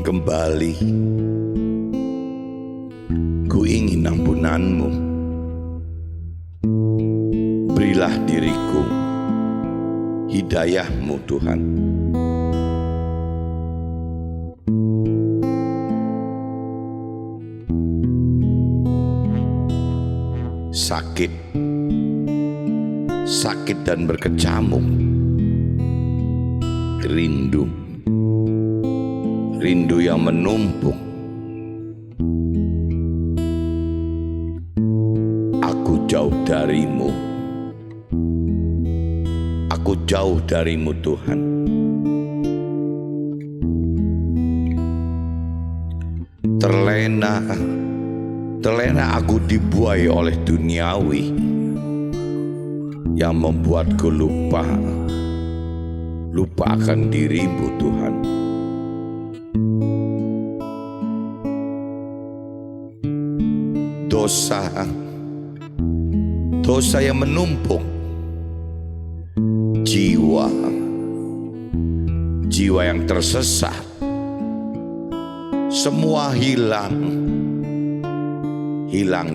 kembali, ku ingin ampunan-Mu. Berilah diriku hidayah-Mu Tuhan. Sakit dan berkecamuk, rindu yang menumpuk. Aku jauh darimu, Tuhan. Terlena aku dibuai oleh duniawi yang membuatku lupa akan diri-Mu Tuhan. Dosa yang menumpuk, jiwa yang tersesat, semua hilang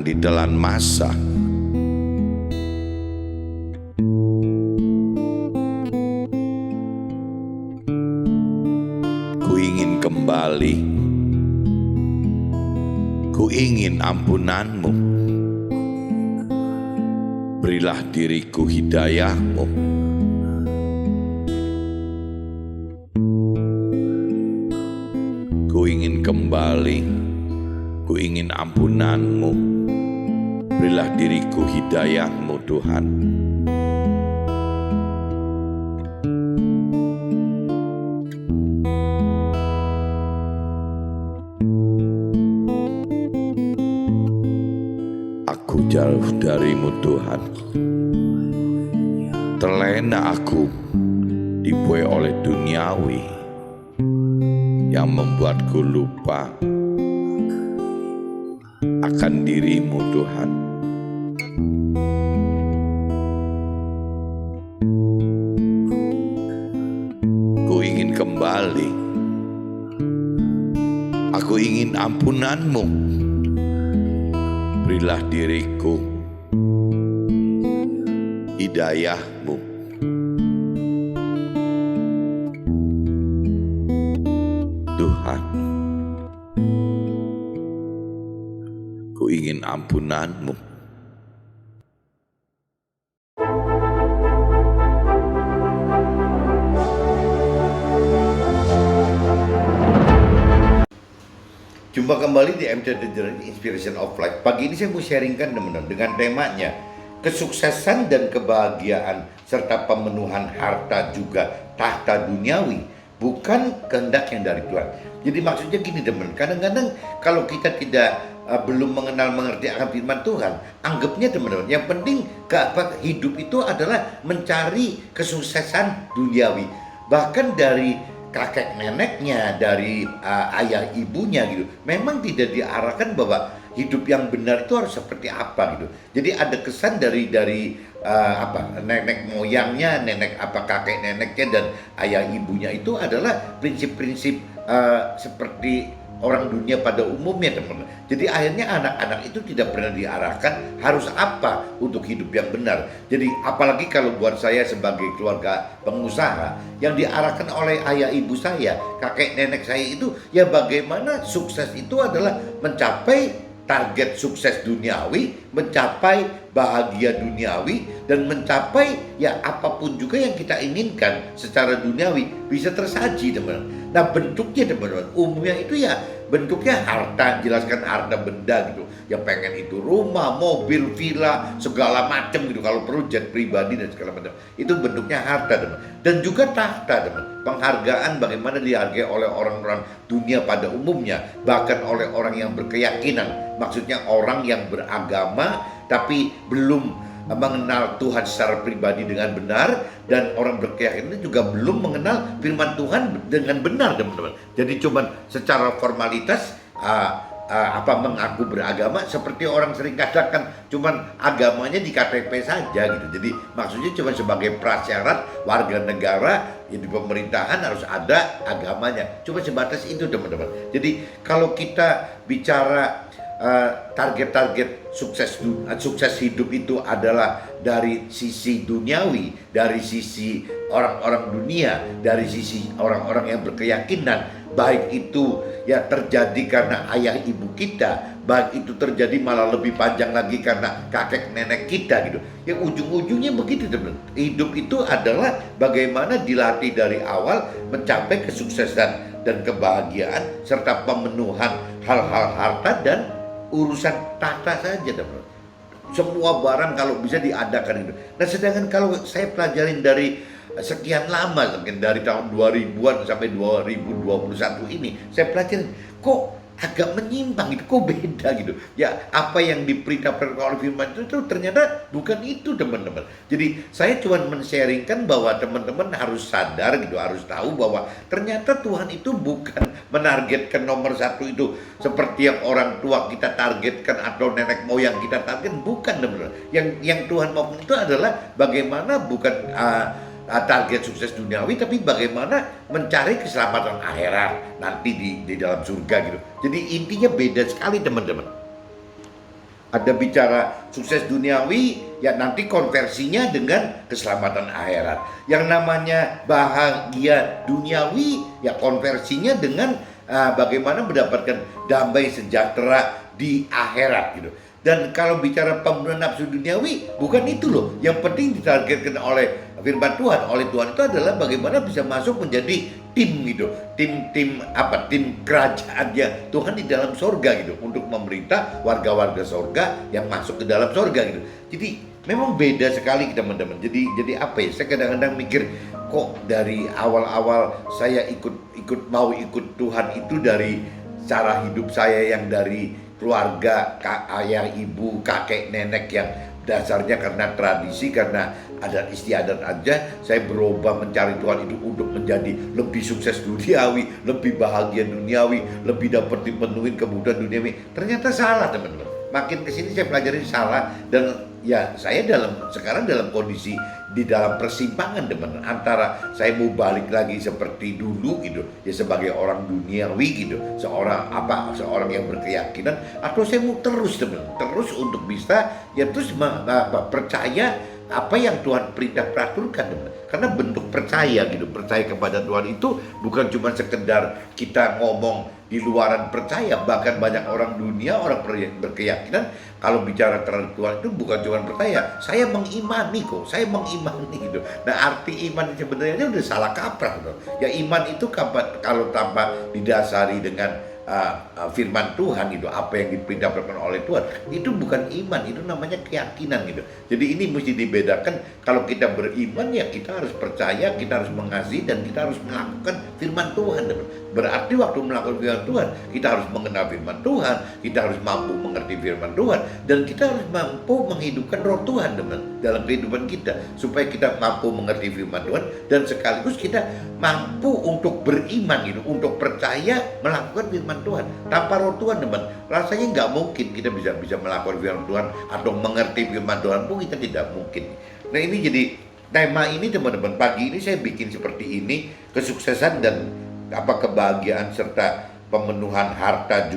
di telan masa. Ku ingin kembali, ku ingin ampunan-Mu. Berilah diriku hidayah-Mu. Ku ingin kembali, ku ingin ampunan-Mu. Berilah diriku hidayah-Mu Tuhan. Aku jauh dari-Mu Tuhan. Terlena aku dibuai oleh duniawi yang membuatku lupa akan diri-Mu Tuhan. Ku ingin kembali, aku ingin ampunan-Mu. Berilah diriku hidayah-Mu. Tuhan, ku ingin ampunan-Mu. Jumpa kembali di MC The Journey Inspiration of Life. Pagi ini saya mau sharingkan teman-teman dengan temanya kesuksesan dan kebahagiaan serta pemenuhan harta juga tahta duniawi bukan kehendak yang dari Tuhan. Jadi maksudnya gini teman, kadang-kadang kalau kita tidak belum mengerti akan firman Tuhan, anggapnya teman-teman yang penting hidup itu adalah mencari kesuksesan duniawi. Bahkan dari kakek neneknya, dari ayah ibunya gitu, memang tidak diarahkan bahwa hidup yang benar itu harus seperti apa gitu. Jadi ada kesan dari nenek moyangnya, kakek neneknya dan ayah ibunya itu adalah prinsip-prinsip seperti orang dunia pada umumnya teman-teman. Jadi akhirnya anak-anak itu tidak pernah diarahkan harus apa untuk hidup yang benar. Jadi apalagi kalau buat saya sebagai keluarga pengusaha, yang diarahkan oleh ayah ibu saya, kakek nenek saya itu ya bagaimana sukses itu adalah mencapai target sukses duniawi, mencapai bahagia duniawi, dan mencapai ya apapun juga yang kita inginkan secara duniawi bisa tersaji teman-teman. Nah bentuknya teman-teman, umumnya itu ya bentuknya harta, jelaskan harta benda gitu. Yang pengen itu rumah, mobil, villa, segala macam gitu. Kalau perlu jet pribadi dan segala macam. Itu bentuknya harta teman. Dan juga tahta teman. Penghargaan bagaimana dihargai oleh orang-orang dunia pada umumnya. Bahkan oleh orang yang berkeyakinan. Maksudnya orang yang beragama tapi belum mengenal Tuhan secara pribadi dengan benar, dan orang berkeyakinan juga belum mengenal firman Tuhan dengan benar teman-teman. Jadi cuman secara formalitas mengaku beragama seperti orang sering katakan cuman agamanya di KTP saja gitu. Jadi maksudnya cuma sebagai prasyarat warga negara ya di pemerintahan harus ada agamanya. Cuma sebatas itu teman-teman. Jadi kalau kita bicara target-target sukses hidup itu adalah dari sisi duniawi, dari sisi orang-orang dunia, dari sisi orang-orang yang berkeyakinan, baik itu ya terjadi karena ayah ibu kita, baik itu terjadi malah lebih panjang lagi karena kakek nenek kita gitu. Yang ujung-ujungnya begitu teman. Hidup itu adalah bagaimana dilatih dari awal mencapai kesuksesan dan kebahagiaan serta pemenuhan hal-hal harta dan urusan tata saja teman. Semua barang kalau bisa diadakan itu. Nah sedangkan kalau saya pelajarin dari sekian lama, mungkin dari tahun 2000-an sampai 2021 ini, saya pelajarin kok agak menyimpang gitu, kok beda gitu. Ya apa yang diperintahkan oleh firman itu ternyata bukan itu teman-teman. Jadi saya cuma men-sharingkan bahwa teman-teman harus sadar gitu, harus tahu bahwa ternyata Tuhan itu bukan menargetkan nomor satu itu seperti yang orang tua kita targetkan atau nenek moyang kita target, bukan teman-teman. Yang Tuhan mau itu adalah bagaimana bukan target sukses duniawi, tapi bagaimana mencari keselamatan akhirat nanti di dalam surga gitu. Jadi intinya beda sekali teman-teman. Ada bicara sukses duniawi, ya nanti konversinya dengan keselamatan akhirat. Yang namanya bahagia duniawi, ya konversinya dengan bagaimana mendapatkan damai sejahtera di akhirat gitu. Dan kalau bicara pemenuhan nafsu duniawi, bukan itu loh. Yang penting ditargetkan oleh firman Tuhan, oleh Tuhan itu adalah bagaimana bisa masuk menjadi tim gitu. Tim kerajaannya Tuhan di dalam sorga gitu. Untuk memerintah warga-warga sorga yang masuk ke dalam sorga gitu. Jadi memang beda sekali teman-teman. Jadi apa ya? Saya kadang-kadang mikir kok dari awal-awal saya mau ikut Tuhan itu dari cara hidup saya yang dari keluarga, ayah, ibu, kakek, nenek yang dasarnya karena tradisi, karena adat istiadat aja, saya berubah mencari Tuhan itu untuk menjadi lebih sukses duniawi, lebih bahagia duniawi, lebih dapat dipenuhi kebutuhan duniawi. Ternyata salah teman-teman. Makin kesini saya pelajari salah, dan ya saya sekarang dalam kondisi di dalam persimpangan teman, antara saya mau balik lagi seperti dulu gitu ya sebagai orang duniawi gitu, seorang yang berkeyakinan, atau saya mau terus untuk bisa ya terus percaya apa yang Tuhan peraturkan teman. Karena bentuk percaya kepada Tuhan itu bukan cuma sekedar kita ngomong di luaran percaya, bahkan banyak orang dunia, orang berkeyakinan kalau bicara terhadap Tuhan itu bukan cuma percaya, saya mengimani gitu. Nah arti iman sebenarnya udah salah kaprah gitu. Ya iman itu kalau tanpa didasari dengan firman Tuhan gitu, apa yang diperintahkan oleh Tuhan, itu bukan iman, itu namanya keyakinan gitu. Jadi ini mesti dibedakan. Kalau kita beriman ya kita harus percaya, kita harus mengasihi, dan kita harus melakukan firman Tuhan teman. Berarti waktu melakukan firman Tuhan, kita harus mengenal firman Tuhan, kita harus mampu mengerti firman Tuhan, dan kita harus mampu menghidupkan roh Tuhan teman dalam kehidupan kita, supaya kita mampu mengerti firman Tuhan dan sekaligus kita mampu untuk beriman gitu, untuk percaya melakukan firman Tuhan. Tanpa roh Tuhan teman, rasanya nggak mungkin kita bisa melakukan firman Tuhan atau mengerti firman Tuhan pun kita tidak mungkin. Nah ini jadi tema ini teman-teman, pagi ini saya bikin seperti ini, kesuksesan dan kebahagiaan serta pemenuhan harta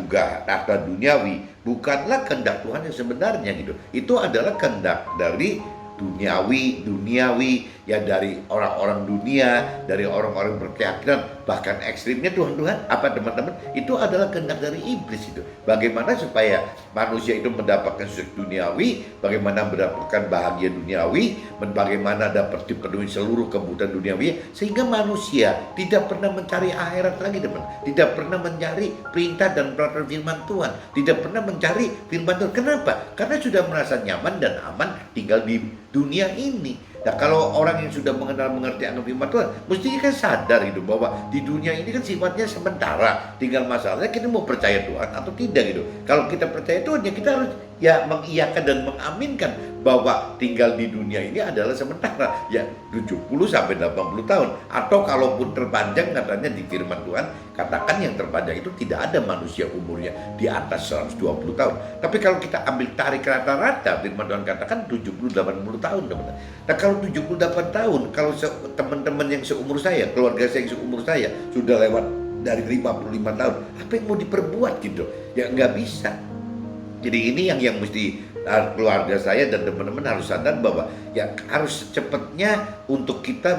duniawi bukanlah kehendak Tuhan yang sebenarnya gitu. Itu adalah kehendak dari duniawi ya, dari orang-orang dunia, dari orang-orang berkeyakinan, bahkan ekstrimnya Tuhan teman-teman, itu adalah kehendak dari iblis itu. Bagaimana supaya manusia itu mendapatkan sukses duniawi, bagaimana mendapatkan bahagia duniawi, bagaimana dapat dipenuhi seluruh kebutuhan duniawi, sehingga manusia tidak pernah mencari akhirat lagi teman, tidak pernah mencari perintah dan peraturan firman Tuhan, tidak pernah mencari firman Tuhan. Kenapa? Karena sudah merasa nyaman dan aman tinggal di dunia ini. Nah kalau orang yang sudah mengerti akan firman Tuhan, mestinya kan sadar gitu bahwa di dunia ini kan sifatnya sementara. Tinggal masalahnya kita mau percaya Tuhan atau tidak gitu. Kalau kita percaya Tuhan ya kita harus ya mengiyakan dan mengaminkan bahwa tinggal di dunia ini adalah sementara, ya 70 sampai 80 tahun. Atau kalaupun terpanjang, katanya di firman Tuhan katakan yang terpanjang itu tidak ada manusia umurnya di atas 120 tahun. Tapi kalau kita ambil tarik rata-rata, firman Tuhan katakan 70-80 tahun, teman-teman. Nah kalau 78 tahun, kalau teman-teman yang seumur saya, keluarga saya yang seumur saya sudah lewat dari 55 tahun, apa yang mau diperbuat gitu? Ya nggak bisa. Jadi ini yang mesti keluarga saya dan teman-teman harus sadar bahwa ya harus secepatnya untuk kita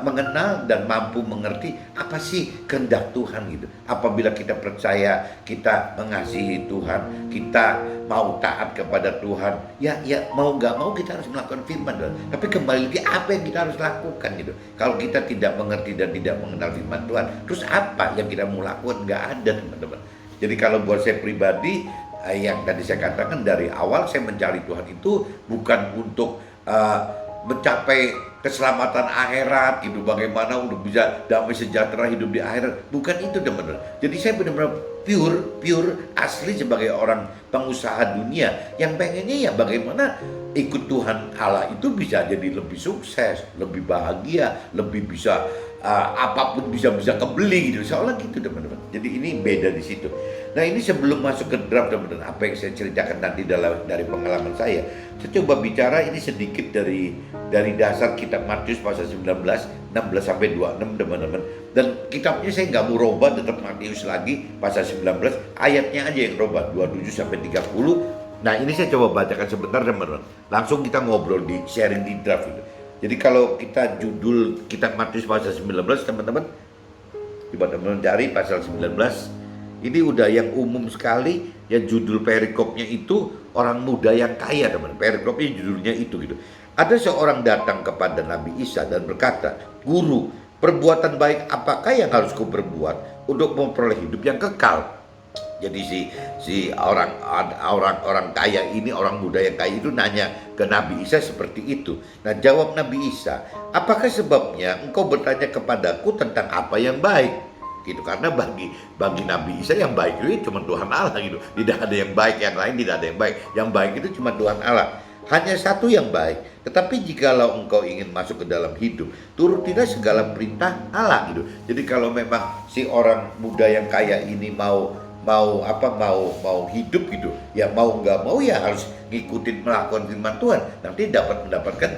mengenal dan mampu mengerti apa sih kehendak Tuhan gitu. Apabila kita percaya, kita mengasihi Tuhan, kita mau taat kepada Tuhan, ya mau nggak mau kita harus melakukan firman Tuhan. Tapi kembali lagi apa yang kita harus lakukan gitu. Kalau kita tidak mengerti dan tidak mengenal firman Tuhan, terus apa yang kita mau lakukan? Nggak ada, teman-teman. Jadi kalau buat saya pribadi, yang tadi saya katakan dari awal, saya mencari Tuhan itu bukan untuk mencapai keselamatan akhirat gitu, bagaimana untuk bisa damai sejahtera hidup di akhirat, bukan itu, teman-teman. Jadi saya benar-benar pure asli sebagai orang pengusaha dunia yang pengennya ya bagaimana ikut Tuhan Allah itu bisa jadi lebih sukses, lebih bahagia, lebih bisa apapun bisa kebeli gitu, seolah gitu, teman-teman. Jadi ini beda di situ. Nah ini sebelum masuk ke draft, teman-teman, apa yang saya ceritakan nanti dari pengalaman saya coba bicara ini sedikit dari dasar kitab Matius pasal 19, 16 sampai 26, teman-teman. Dan kitabnya saya nggak mau robah, tetap Matius lagi pasal 19, ayatnya aja yang robah 27 sampai 30. Nah ini saya coba bacakan sebentar, teman-teman. Langsung kita ngobrol di sharing di draft itu. Jadi kalau kita judul kitab Matius pasal 19, teman-teman, coba teman-teman cari pasal 19. Ini udah yang umum sekali, ya judul perikopnya itu orang muda yang kaya, teman. Perikopnya judulnya itu gitu. Ada seorang datang kepada Nabi Isa dan berkata, "Guru, perbuatan baik apakah yang harus kuperbuat untuk memperoleh hidup yang kekal?" Jadi si orang kaya ini, orang muda yang kaya itu nanya ke Nabi Isa seperti itu. Nah jawab Nabi Isa, "Apakah sebabnya engkau bertanya kepadaku tentang apa yang baik?" Gitu, karena bagi Nabi Isa yang baik itu cuma Tuhan Allah gitu. Tidak ada yang baik, yang lain tidak ada yang baik. Yang baik itu cuma Tuhan Allah. Hanya satu yang baik. Tetapi jikalau engkau ingin masuk ke dalam hidup, turutilah segala perintah Allah gitu. Jadi kalau memang si orang muda yang kaya ini mau hidup gitu, ya mau nggak mau ya harus ngikutin melakukan firman Tuhan, nanti dapat mendapatkan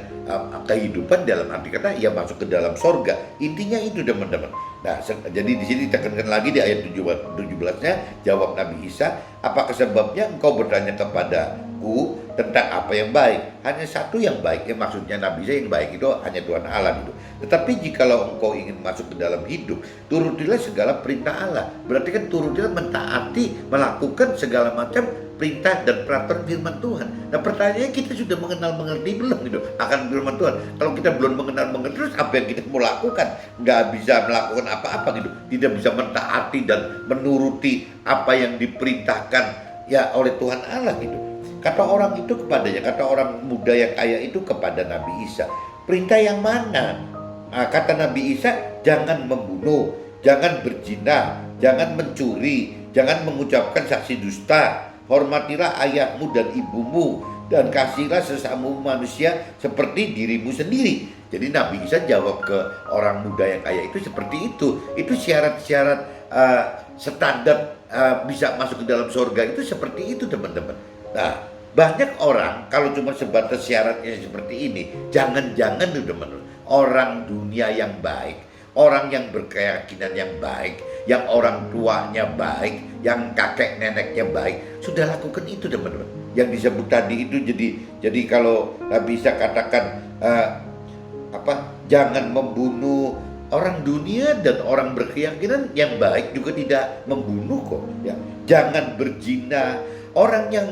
kehidupan, dalam arti kata ya masuk ke dalam sorga. Intinya itu, teman-teman. Nah jadi di sini ditekankan lagi di ayat 17-nya, jawab Nabi Isa, "Apakah sebabnya engkau bertanya kepadaku tentang apa yang baik? Hanya satu yang baik." Ya maksudnya Nabi Isa yang baik itu hanya Tuhan Allah gitu. "Tetapi jikalau engkau ingin masuk ke dalam hidup, turutilah segala perintah Allah." Berarti kan turutilah mentaati, melakukan segala macam perintah dan peraturan firman Tuhan. Nah pertanyaannya, kita sudah mengerti belum gitu akan firman Tuhan? Kalau kita belum mengerti, terus apa yang kita mau lakukan? Nggak bisa melakukan apa-apa gitu, tidak bisa mentaati dan menuruti apa yang diperintahkan ya oleh Tuhan Allah gitu. Kata orang itu kepadanya, kata orang muda yang kaya itu kepada Nabi Isa, "Perintah yang mana?" Nah, kata Nabi Isa, "Jangan membunuh, jangan berzina, jangan mencuri, jangan mengucapkan saksi dusta, hormatilah ayahmu dan ibumu, dan kasihilah sesamamu manusia seperti dirimu sendiri." Jadi Nabi Isa jawab ke orang muda yang kaya itu seperti itu. Itu syarat-syarat standar bisa masuk ke dalam surga itu seperti itu, teman-teman. Nah banyak orang kalau cuma sebatas syaratnya seperti ini, jangan-jangan tuh, teman-teman, orang dunia yang baik, orang yang berkeyakinan yang baik, yang orang tuanya baik, yang kakek neneknya baik, sudah lakukan itu, teman-teman. Yang disebut tadi itu, jadi kalau Nabi Isa katakan jangan membunuh, orang dunia dan orang berkeyakinan yang baik juga tidak membunuh kok ya. Jangan berzina, orang yang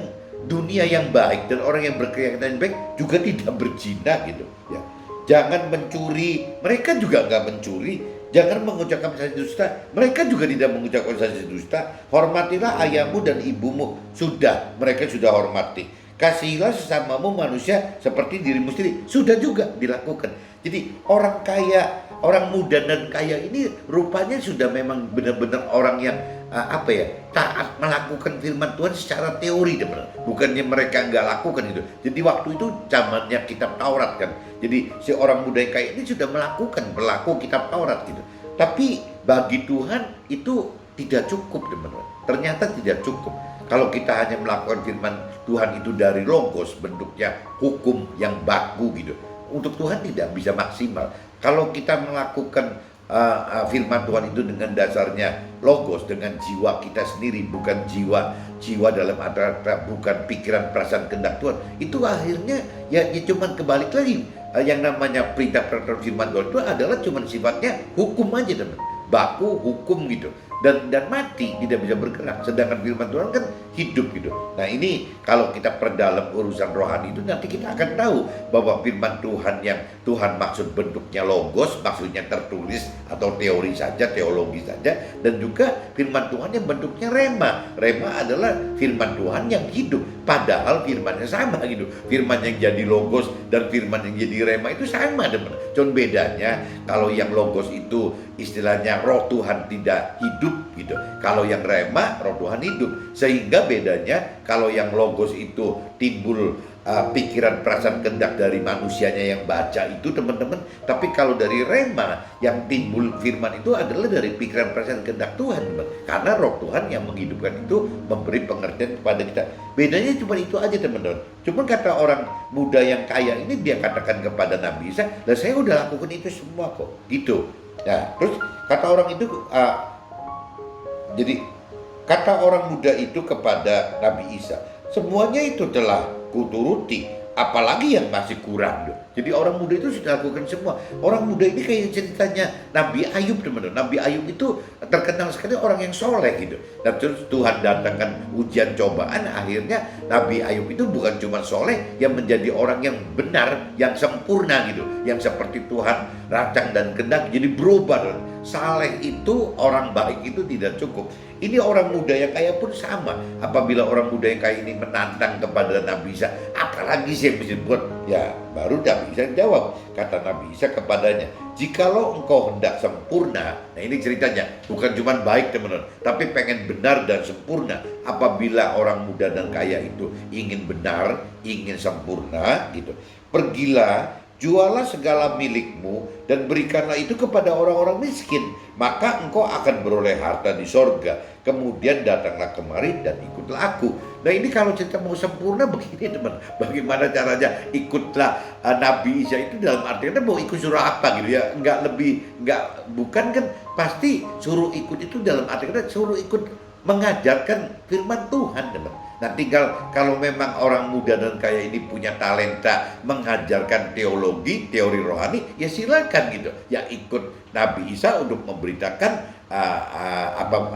dunia yang baik dan orang yang berkeyakinan yang baik juga tidak berzina gitu ya. Jangan mencuri, mereka juga nggak mencuri. Jangan mengucapkan saksi dusta, mereka juga tidak mengucapkan saksi dusta. Hormatilah ayahmu dan ibumu, sudah, mereka sudah hormati. Kasihilah sesamamu manusia seperti dirimu sendiri, sudah juga dilakukan. Jadi orang kaya, orang muda dan kaya ini rupanya sudah memang benar-benar orang yang taat melakukan firman Tuhan secara teori, teman. Bukannya mereka nggak lakukan itu. Jadi waktu itu zamannya kitab Taurat kan. Jadi si orang muda yang kayak ini sudah berlaku kitab Taurat gitu. Tapi bagi Tuhan itu tidak cukup, teman-teman. Ternyata tidak cukup. Kalau kita hanya melakukan firman Tuhan itu dari logos, bentuknya hukum yang baku gitu, untuk Tuhan tidak bisa maksimal. Kalau kita melakukan firman Tuhan itu dengan dasarnya logos, dengan jiwa kita sendiri, bukan jiwa dalam arti bukan pikiran, perasaan, kehendak Tuhan, itu akhirnya ya cuman kebalik lagi. Yang namanya perintah firman Tuhan itu adalah cuman sifatnya hukum aja, teman, baku hukum gitu, dan mati, tidak bisa bergerak. Sedangkan firman Tuhan kan hidup gitu. Nah ini kalau kita perdalam urusan rohani itu, nanti kita akan tahu bahwa firman Tuhan yang Tuhan maksud bentuknya logos, maksudnya tertulis atau teori saja, teologi saja, dan juga firman Tuhan yang bentuknya rema. Rema adalah firman Tuhan yang hidup, padahal firmannya sama gitu. Firman yang jadi logos dan firman yang jadi rema itu sama, teman. Cuma bedanya kalau yang logos itu istilahnya roh Tuhan tidak hidup gitu. Kalau yang rema roh Tuhan hidup. Sehingga bedanya kalau yang logos itu timbul pikiran, perasaan, kehendak dari manusianya yang baca itu, teman-teman. Tapi kalau dari rema yang timbul firman itu adalah dari pikiran, perasaan, kehendak Tuhan, teman. Karena roh Tuhan yang menghidupkan itu memberi pengertian kepada kita. Bedanya cuma itu aja, teman-teman. Cuma kata orang muda yang kaya ini, dia katakan kepada Nabi Isa, "Lah saya udah lakukan itu semua kok." Gitu. Nah, terus kata orang itu jadi kata orang muda itu kepada Nabi Isa, "Semuanya itu telah kuturuti, apalagi yang masih kurang." Jadi orang muda itu sudah lakukan semua. Orang muda ini kayak ceritanya Nabi Ayub, teman-teman. Nabi Ayub itu terkenal sekali orang yang soleh gitu. Dan terus Tuhan datangkan ujian cobaan, akhirnya Nabi Ayub itu bukan cuma soleh, yang menjadi orang yang benar, yang sempurna gitu, yang seperti Tuhan rancang dan kehendak, jadi berubah. Saleh itu, orang baik itu tidak cukup. Ini orang muda yang kaya pun sama. Apabila orang muda yang kaya ini menantang kepada Nabi Isa, "Apalagi saya bisa buat?" Ya baru Nabi Isa jawab. Kata Nabi Isa kepadanya, "Jikalau engkau hendak sempurna." Nah ini ceritanya, bukan cuma baik, teman-teman, tapi pengen benar dan sempurna. Apabila orang muda dan kaya itu ingin benar, ingin sempurna gitu, "Pergilah, jualah segala milikmu dan berikanlah itu kepada orang-orang miskin, maka engkau akan beroleh harta di sorga. Kemudian datanglah kemari dan ikutlah aku." Nah ini kalau kita mau sempurna begini, teman, bagaimana caranya? Ikutlah Nabi Isa itu dalam artinya mau ikut suruh apa gitu ya? Bukan kan, pasti suruh ikut itu dalam artinya suruh ikut mengajarkan firman Tuhan, teman. Nah tinggal kalau memang orang muda dan kaya ini punya talenta mengajarkan teologi, teori rohani, ya silakan gitu. Ya ikut Nabi Isa untuk memberitakan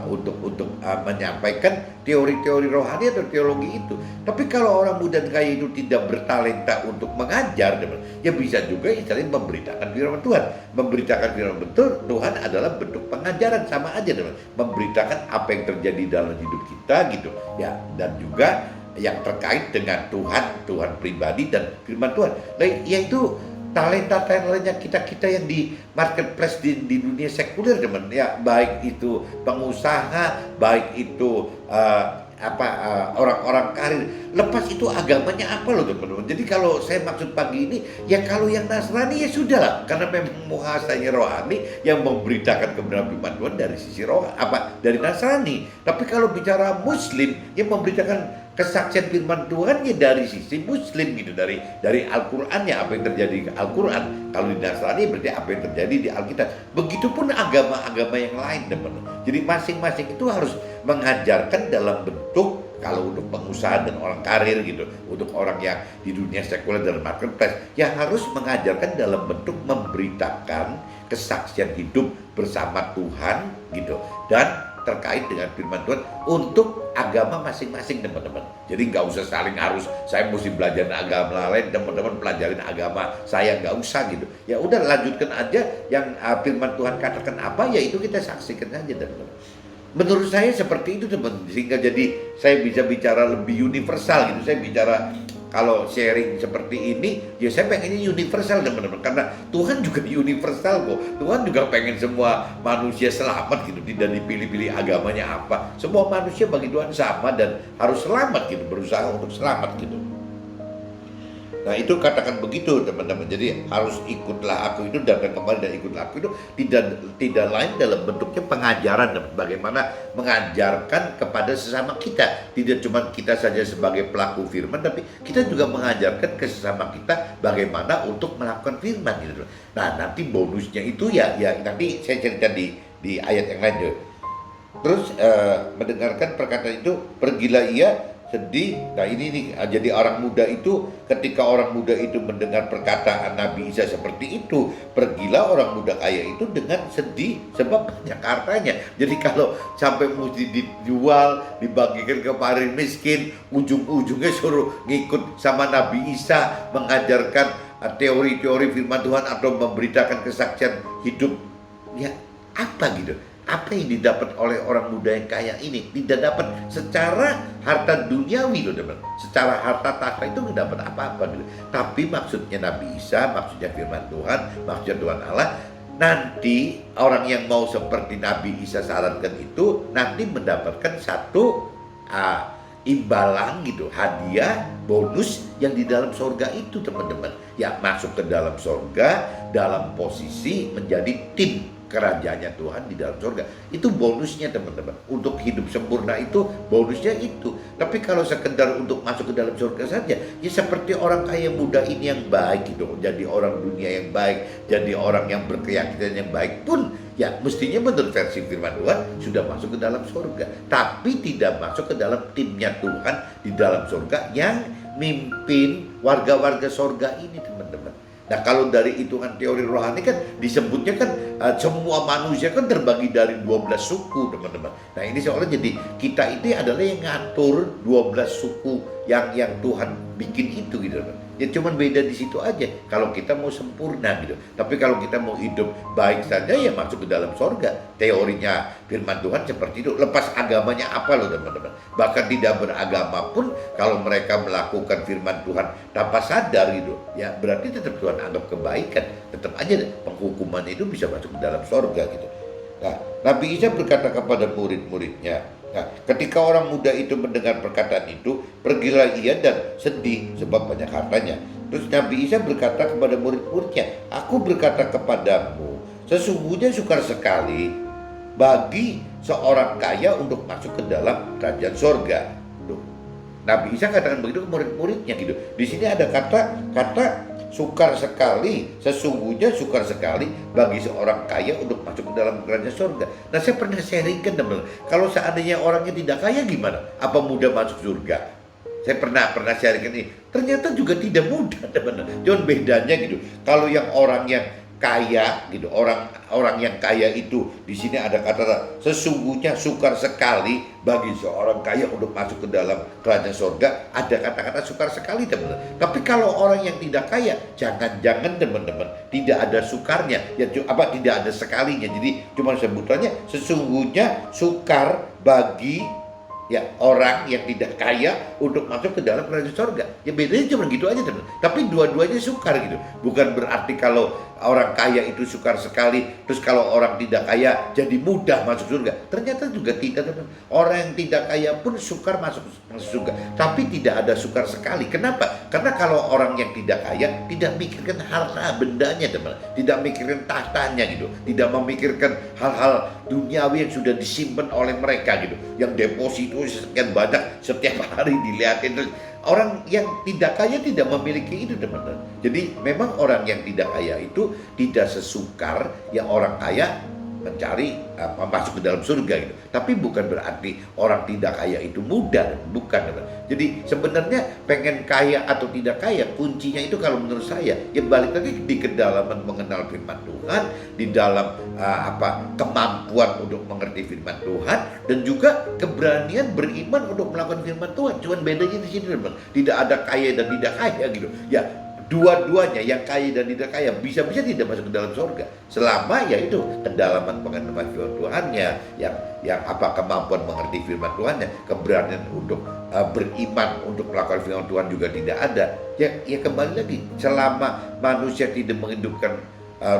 untuk menyampaikan teori-teori rohani atau teologi itu. Tapi kalau orang muda dan kaya itu tidak bertalenta untuk mengajar, teman, ya bisa juga istilahnya memberitakan firman Tuhan. Memberitakan firman Tuhan adalah bentuk pengajaran, sama aja, teman. Memberitakan apa yang terjadi dalam hidup kita gitu. Ya, dan juga yang terkait dengan Tuhan pribadi dan firman Tuhan. Nah, yaitu talenta-talentanya kita yang di marketplace di dunia sekuler, teman, ya, baik itu pengusaha, baik itu orang-orang karir. Lepas itu agamanya apa loh, teman-teman. Jadi kalau saya maksud pagi ini, ya kalau yang Nasrani ya sudah lah, karena memang muhasanya rohani, yang memberitakan kebenaran firman Tuhan dari sisi dari Nasrani. Tapi kalau bicara Muslim, yang memberitakan kesaksian firman Tuhan ya dari sisi Muslim gitu, dari Al-Qur'annya, apa yang terjadi di Al-Qur'an. Kalau di Nasrani berarti apa yang terjadi di Alkitab. Begitupun agama-agama yang lain, teman. Jadi masing-masing itu harus mengajarkan dalam bentuk, kalau untuk pengusaha dan orang karir gitu, untuk orang yang di dunia sekuler dan marketplace, ya harus mengajarkan dalam bentuk memberitakan kesaksian hidup bersama Tuhan gitu, dan terkait dengan firman Tuhan untuk agama masing-masing, teman-teman. Jadi nggak usah saling harus saya mesti belajar agama lain, teman-teman pelajarin agama saya, nggak usah gitu. Ya udah, lanjutkan aja yang firman Tuhan katakan apa, ya itu kita saksikan aja, teman-teman. Menurut saya seperti itu, teman, sehingga jadi saya bisa bicara lebih universal gitu. Saya bicara kalau sharing seperti ini, ya saya pengennya universal teman-teman, karena Tuhan juga universal kok. Tuhan juga pengen semua manusia selamat gitu, tidak dipilih-pilih agamanya apa. Semua manusia bagi Tuhan sama dan harus selamat gitu, berusaha untuk selamat gitu. Nah itu katakan begitu teman-teman. Jadi harus ikutlah aku itu, datang kembali dan ikutlah aku itu tidak lain dalam bentuknya pengajaran, bagaimana mengajarkan kepada sesama kita. Tidak cuma kita saja sebagai pelaku firman, tapi kita juga mengajarkan ke sesama kita bagaimana untuk melakukan firman gitu. Nah nanti bonusnya itu ya nanti saya cerita di ayat yang lain. Terus mendengarkan perkataan itu, pergilah ia sedih. Nah ini nih, jadi orang muda itu, ketika orang muda itu mendengar perkataan Nabi Isa seperti itu, pergilah orang muda kaya itu dengan sedih sebab banyak hartanya. Jadi kalau sampai mesti dijual, dibagikan ke fakir miskin, ujung-ujungnya suruh ngikut sama Nabi Isa mengajarkan teori-teori firman Tuhan atau memberitakan kesaksian hidup, ya apa gitu? Apa yang didapat oleh orang muda yang kaya ini? Tidak dapat secara harta duniawi loh teman. Secara harta tahta itu tidak dapat apa-apa gitu. Tapi maksudnya Nabi Isa, maksudnya firman Tuhan, maksudnya Tuhan Allah, nanti orang yang mau seperti Nabi Isa sarankan itu nanti mendapatkan satu imbalan gitu, hadiah, bonus yang di dalam sorga itu teman-teman. Ya masuk ke dalam sorga dalam posisi menjadi tim kerajaannya Tuhan di dalam surga. Itu bonusnya teman-teman. Untuk hidup sempurna itu bonusnya itu. Tapi kalau sekedar untuk masuk ke dalam surga saja, ya seperti orang kaya muda ini yang baik gitu, jadi orang dunia yang baik, jadi orang yang berkeyakinan yang baik pun, ya mestinya menurut versi firman Tuhan sudah masuk ke dalam surga. Tapi tidak masuk ke dalam timnya Tuhan di dalam surga yang mimpin warga-warga surga ini teman-teman. Nah kalau dari hitungan teori rohani kan disebutnya kan semua manusia kan terbagi dari 12 suku teman-teman. Nah ini seolah jadi kita ini adalah yang ngatur 12 suku yang Tuhan bikin itu gitu teman. Ya cuman beda di situ aja kalau kita mau sempurna gitu. Tapi kalau kita mau hidup baik saja ya masuk ke dalam sorga. Teorinya firman Tuhan seperti itu. Lepas agamanya apa loh teman-teman. Bahkan tidak beragama pun kalau mereka melakukan firman Tuhan tanpa sadar gitu, ya berarti tetap Tuhan anggap kebaikan. Tetap aja penghukuman itu bisa masuk ke dalam sorga gitu. Nah Nabi Isa berkata kepada murid-muridnya, nah, ketika orang muda itu mendengar perkataan itu, pergilah ia dan sedih sebab banyak hartanya. Terus Nabi Isa berkata kepada murid-muridnya, aku berkata kepadamu, sesungguhnya sukar sekali bagi seorang kaya untuk masuk ke dalam kerajaan sorga. Nabi Isa katakan begitu ke murid-muridnya gitu. Di sini ada kata sukar sekali, sesungguhnya sukar sekali bagi seorang kaya untuk masuk ke dalam kerajaan surga. Nah saya pernah sharingkan teman-teman, kalau seandainya orangnya tidak kaya gimana? Apa mudah masuk surga? Saya pernah sharingkan ini, ternyata juga tidak mudah teman-teman. Cuman bedanya gitu, kalau yang orang yang kaya gitu, orang yang kaya itu di sini ada kata sesungguhnya sukar sekali bagi seorang kaya untuk masuk ke dalam kerajaan surga, ada kata-kata sukar sekali teman-teman. Tapi kalau orang yang tidak kaya, jangan-jangan teman-teman tidak ada sukarnya, ya tidak ada sekalinya. Jadi cuma sebutannya sesungguhnya sukar bagi ya orang yang tidak kaya untuk masuk ke dalam kerajaan surga. Ya bedanya cuma gitu aja teman. Tapi dua-duanya sukar gitu. Bukan berarti kalau orang kaya itu sukar sekali, terus kalau orang tidak kaya jadi mudah masuk surga. Ternyata juga tidak teman. Orang yang tidak kaya pun sukar masuk surga, tapi tidak ada sukar sekali. Kenapa? Karena kalau orang yang tidak kaya tidak mikirkan harta bendanya teman, tidak mikirkan tahtanya gitu, tidak memikirkan hal-hal duniawi yang sudah disimpan oleh mereka gitu, yang deposito sekian banyak setiap hari dilihatin. Terus orang yang tidak kaya tidak memiliki itu teman-teman. Jadi memang orang yang tidak kaya itu tidak sesukar yang orang kaya mencari masuk ke dalam surga gitu. Tapi bukan berarti orang tidak kaya itu mudah, bukan teman. Jadi sebenarnya pengen kaya atau tidak kaya, kuncinya itu kalau menurut saya ya balik lagi di kedalaman mengenal firman Tuhan, di dalam kemampuan untuk mengerti firman Tuhan, dan juga keberanian beriman untuk melakukan firman Tuhan. Cuman bedanya di sini teman, tidak ada kaya dan tidak kaya gitu. Ya dua-duanya yang kaya dan tidak kaya bisa-bisa tidak masuk ke dalam surga selama yaitu kedalaman pengenalan firman Tuhannya, yang apa kemampuan mengerti firman Tuhannya, keberanian untuk beriman untuk melakukan firman Tuhan juga tidak ada. Ya kembali lagi, selama manusia tidak menghidupkan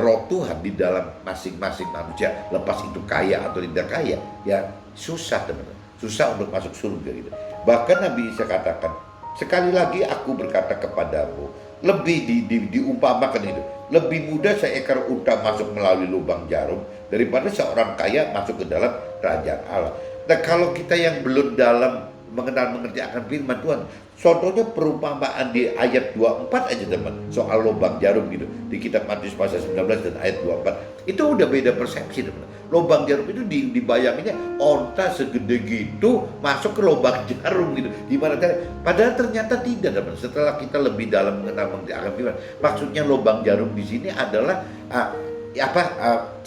roh Tuhan di dalam masing-masing manusia, lepas itu kaya atau tidak kaya, ya susah teman-teman, susah untuk masuk surga gitu. Bahkan Nabi Isa katakan, sekali lagi aku berkata kepadamu, lebih diumpamakan itu, lebih mudah seekor unta masuk melalui lubang jarum daripada seorang kaya masuk ke dalam kerajaan Allah. Nah, kalau kita yang belum dalam mengerti akan firman Tuhan, contohnya perumpamaan di ayat 24 aja teman, soal lubang jarum gitu, di kitab Matius pasal 19 dan ayat 24, itu udah beda persepsi teman. Lubang jarum itu dibayanginnya onta segede gitu masuk ke lubang jarum gitu. Gimana cara? Padahal ternyata tidak teman. Setelah kita lebih dalam mengenal akan firman, maksudnya lubang jarum di sini adalah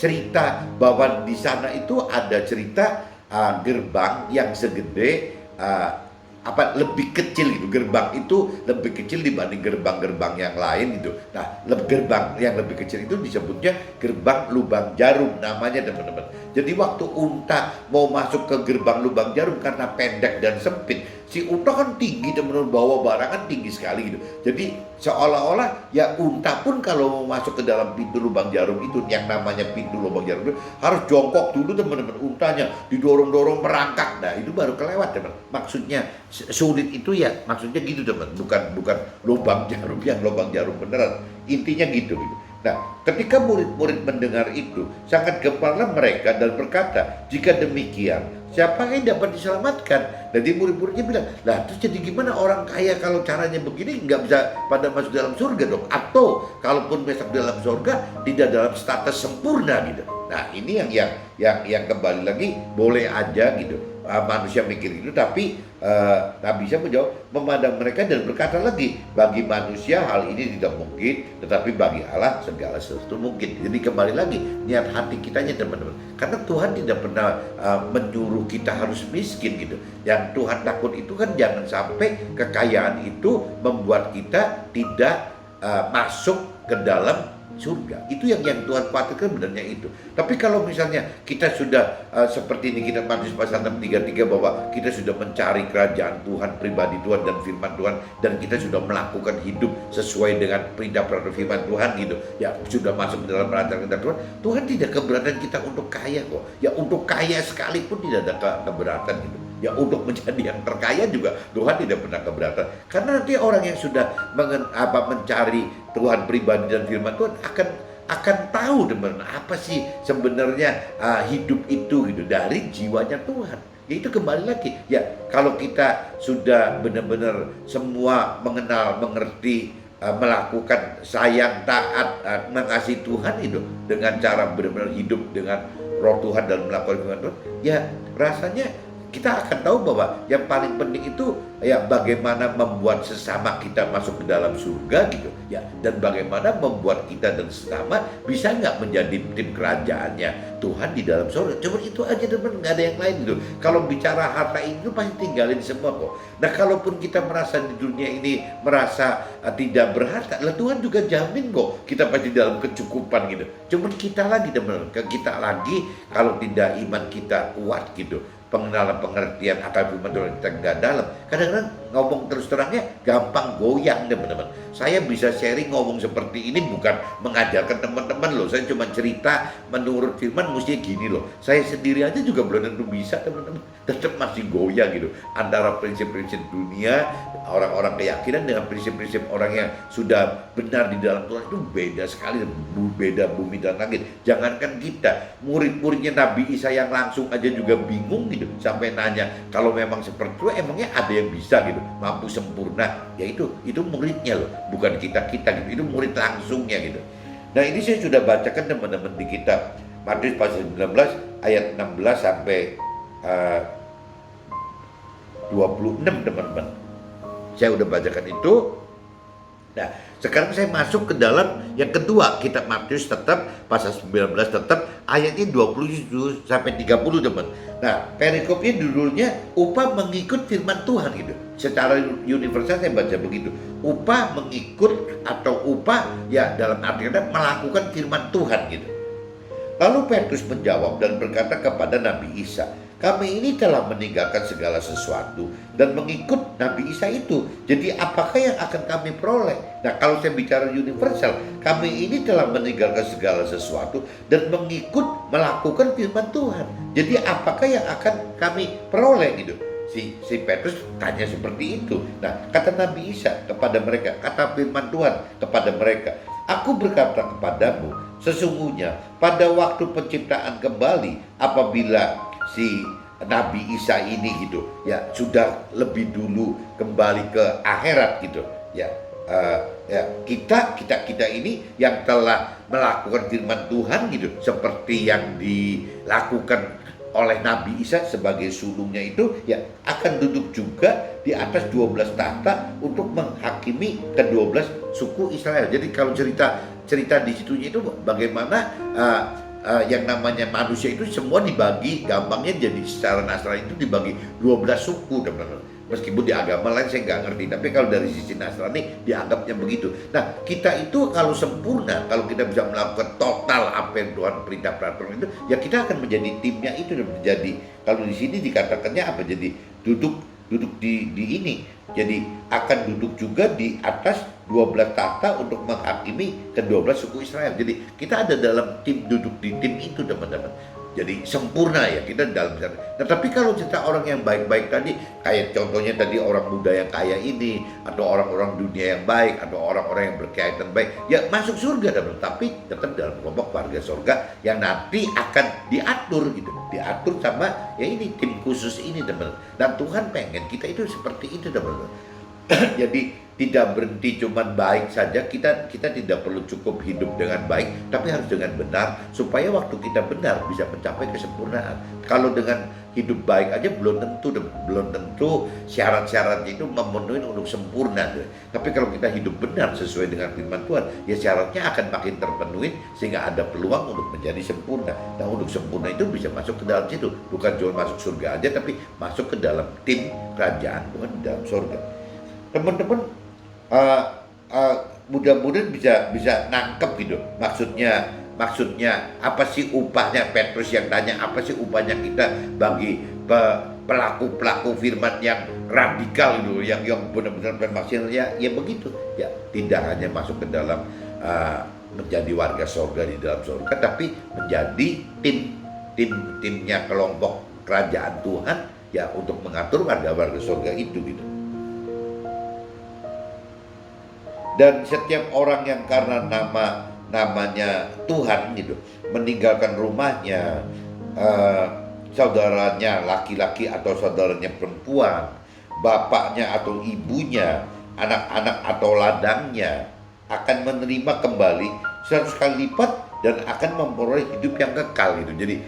cerita bahwa di sana itu ada cerita gerbang yang segede lebih kecil gitu. Gerbang itu lebih kecil dibanding gerbang-gerbang yang lain gitu. Nah, gerbang yang lebih kecil itu disebutnya gerbang lubang jarum namanya teman-teman. Jadi waktu unta mau masuk ke gerbang lubang jarum karena pendek dan sempit, si unta kan tinggi teman-teman, bawa barang kan tinggi sekali gitu. Jadi seolah-olah ya unta pun kalau mau masuk ke dalam pintu lubang jarum itu, yang namanya pintu lubang jarum itu harus jongkok dulu teman-teman, untanya didorong-dorong merangkak. Nah, itu baru kelewat teman. Maksudnya sulit itu ya, maksudnya gitu teman, bukan lubang jarum yang lubang jarum beneran, intinya gitu. Nah, ketika murid-murid mendengar itu sangat gemarlah mereka dan berkata, jika demikian siapa yang dapat diselamatkan? Jadi murid-muridnya bilang, lah terus jadi gimana orang kaya kalau caranya begini nggak bisa pada masuk dalam surga dong? Atau kalaupun masuk dalam surga tidak dalam status sempurna gitu. Nah, ini yang kembali lagi boleh aja gitu. Manusia mikir itu, tapi Nabi Isa menjawab, memandang mereka dan berkata lagi, bagi manusia hal ini tidak mungkin, tetapi bagi Allah segala sesuatu mungkin. Jadi kembali lagi niat hati kitanya teman-teman, karena Tuhan tidak pernah menyuruh kita harus miskin gitu. Yang Tuhan takut itu kan jangan sampai kekayaan itu membuat kita tidak masuk ke dalam surga. Itu yang Tuhan khawatirkan benarnya itu. Tapi kalau misalnya kita sudah seperti ini, kita Matius pasal 6:33 bahwa kita sudah mencari kerajaan Tuhan, pribadi Tuhan dan firman Tuhan, dan kita sudah melakukan hidup sesuai dengan perintah firman Tuhan gitu, ya sudah masuk ke dalam rancangan Tuhan. Tuhan tidak keberatan kita untuk kaya kok. Ya untuk kaya sekalipun tidak ada keberatan gitu. Ya untuk menjadi yang terkaya juga Tuhan tidak pernah keberatan. Karena nanti orang yang sudah mencari Tuhan pribadi dan firman Tuhan akan tahu teman apa sih sebenarnya hidup itu gitu dari jiwanya Tuhan. Ya itu kembali lagi ya, kalau kita sudah benar-benar semua mengenal, mengerti, melakukan sayang, taat, mengasihi Tuhan itu dengan cara benar-benar hidup dengan roh Tuhan dan melakukan firman Tuhan, ya rasanya kita akan tahu bahwa yang paling penting itu ya bagaimana membuat sesama kita masuk ke dalam surga gitu ya, dan bagaimana membuat kita dan sesama bisa nggak menjadi tim kerajaannya Tuhan di dalam surga. Cuma itu aja teman, nggak ada yang lain gitu. Kalau bicara harta itu pasti tinggalin semua kok. Nah, kalaupun kita merasa di dunia ini merasa tidak berharta, lah Tuhan juga jamin kok kita pasti dalam kecukupan gitu. Cuma kita lagi teman, kita lagi kalau tidak iman kita kuat gitu, pengenalan pengertian akan firman Tuhan kita nggak dalam, kadang-kadang ngomong terus terangnya gampang goyang teman-teman. Saya bisa sharing ngomong seperti ini bukan mengajarkan teman-teman loh, saya cuma cerita menurut firman mestinya gini loh. Saya sendiri aja juga belum tentu bisa teman-teman, tetap masih goyang gitu antara prinsip-prinsip dunia orang-orang keyakinan dengan prinsip-prinsip orang yang sudah benar di dalam Tuhan itu beda sekali, beda bumi dan langit. Jangankan kita, murid-muridnya Nabi Isa yang langsung aja juga bingung gitu, sampai nanya kalau memang seperti itu emangnya ada yang bisa gitu mampu sempurna. Ya itu muridnya loh, bukan kita gitu, itu murid langsungnya gitu. Nah, ini saya sudah bacakan teman-teman di kitab Matius pasal 19 ayat 16 sampai 26 teman-teman. Saya udah bacakan itu. Nah, sekarang saya masuk ke dalam yang kedua, kitab Matius tetap pasal 19 tetap ayatnya 27 sampai 30 teman. Nah, perikopnya judulnya upah mengikut firman Tuhan gitu. Secara universal saya baca begitu. Upah mengikut atau upah ya dalam arti kata melakukan firman Tuhan gitu. Lalu Petrus menjawab dan berkata kepada Nabi Isa, kami ini telah meninggalkan segala sesuatu dan mengikut Nabi Isa itu. Jadi apakah yang akan kami peroleh? Nah, kalau saya bicara universal, kami ini telah meninggalkan segala sesuatu dan mengikut melakukan firman Tuhan. Jadi apakah yang akan kami peroleh gitu? Si Petrus tanya seperti itu. Nah, kata Nabi Isa kepada mereka, kata firman Tuhan kepada mereka, aku berkata kepadamu, sesungguhnya pada waktu penciptaan kembali, apabila si Nabi Isa ini gitu ya sudah lebih dulu kembali ke akhirat gitu ya, kita ini yang telah melakukan firman Tuhan gitu seperti yang dilakukan oleh Nabi Isa sebagai sulungnya itu ya akan duduk juga di atas 12 tahta untuk menghakimi ke-12 suku Israel. Jadi kalau cerita di situnya itu bagaimana yang namanya manusia itu semua dibagi, gampangnya jadi secara Nasrani itu dibagi 12 suku teman-teman. Meskipun di agama lain saya nggak ngerti, tapi kalau dari sisi Nasrani dianggapnya begitu. Nah, kita itu kalau sempurna, kalau kita bisa melakukan total apa yang Tuhan perintah peraturan itu, ya kita akan menjadi timnya itu dan menjadi, kalau di sini dikatakannya apa, jadi duduk di ini. Jadi akan duduk juga di atas 12 tahta untuk menghakimi ke-12 suku Israel. Jadi kita ada dalam tim, duduk di tim itu teman-teman. Jadi sempurna ya kita dalam sana. Nah, tapi kalau cerita orang yang baik-baik tadi, kayak contohnya tadi orang muda yang kaya ini, atau orang-orang dunia yang baik, atau orang-orang yang berkaitan baik, ya masuk surga teman. Tapi tetap dalam kelompok warga surga yang nanti akan diatur gitu, diatur sama ya ini tim khusus ini teman. Dan Tuhan pengen kita itu seperti itu teman. Jadi tidak berhenti cuman baik saja, kita tidak perlu cukup hidup dengan baik, tapi harus dengan benar supaya waktu kita benar bisa mencapai kesempurnaan. Kalau dengan hidup baik aja belum tentu syarat-syaratnya itu memenuhi untuk sempurna. Tapi kalau kita hidup benar sesuai dengan firman Tuhan, ya syaratnya akan makin terpenuhi sehingga ada peluang untuk menjadi sempurna. Nah, untuk sempurna itu bisa masuk ke dalam situ, bukan cuma masuk surga aja, tapi masuk ke dalam tim kerajaan Tuhan di dalam surga. Teman-teman, mudah-mudahan bisa nangkep gitu maksudnya apa sih upahnya. Petrus yang tanya apa sih upahnya kita bagi pelaku firman yang radikal itu, yang benar-benar bermaksud ya begitu ya, tidak hanya masuk ke dalam menjadi warga surga di dalam surga, tapi menjadi timnya kelompok kerajaan Tuhan ya untuk mengatur warga surga itu gitu. Dan setiap orang yang karena namanya Tuhan gitu meninggalkan rumahnya, saudaranya laki-laki atau saudaranya perempuan, bapaknya atau ibunya, anak-anak atau ladangnya, akan menerima kembali 100 kali lipat dan akan memperoleh hidup yang kekal gitu. Jadi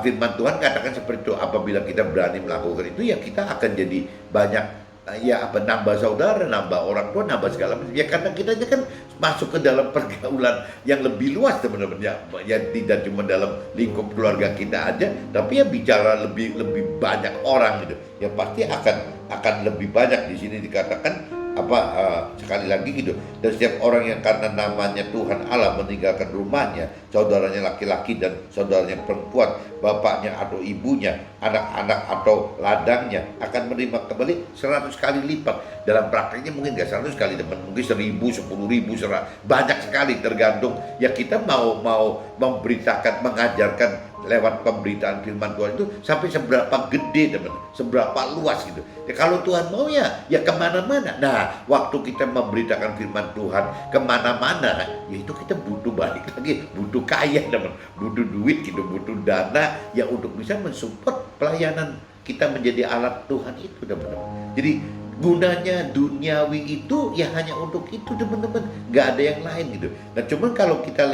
firman Tuhan katakan seperti itu, apabila kita berani melakukan itu ya kita akan jadi banyak nambah saudara, nambah orang tua, nambah segala macam. Ya karena kita kan masuk ke dalam pergaulan yang lebih luas teman-teman ya tidak cuma dalam lingkup keluarga kita aja, tapi ya bicara lebih banyak orang gitu. Ya pasti akan lebih banyak. Di sini dikatakan sekali lagi gitu, dan setiap orang yang karena namanya Tuhan Allah meninggalkan rumahnya, saudaranya laki-laki dan saudaranya perempuan, bapaknya atau ibunya, anak-anak atau ladangnya, akan menerima kembali 100 kali lipat. Dalam prakteknya mungkin gak 100 kali teman, mungkin 1000, 10.000, banyak sekali, tergantung ya kita mau memberitakan, mengajarkan lewat pemberitaan firman Tuhan itu sampai seberapa gede teman, seberapa luas gitu. Ya kalau Tuhan mau ya kemana-mana. Nah, waktu kita memberitakan firman Tuhan kemana-mana, ya itu kita butuh balik lagi, butuh kaya teman, butuh duit gitu, butuh dana ya untuk bisa mensupport pelayanan kita menjadi alat Tuhan itu teman-teman. Jadi gunanya duniawi itu ya hanya untuk itu teman-teman, nggak ada yang lain gitu. Nah cuman kalau kita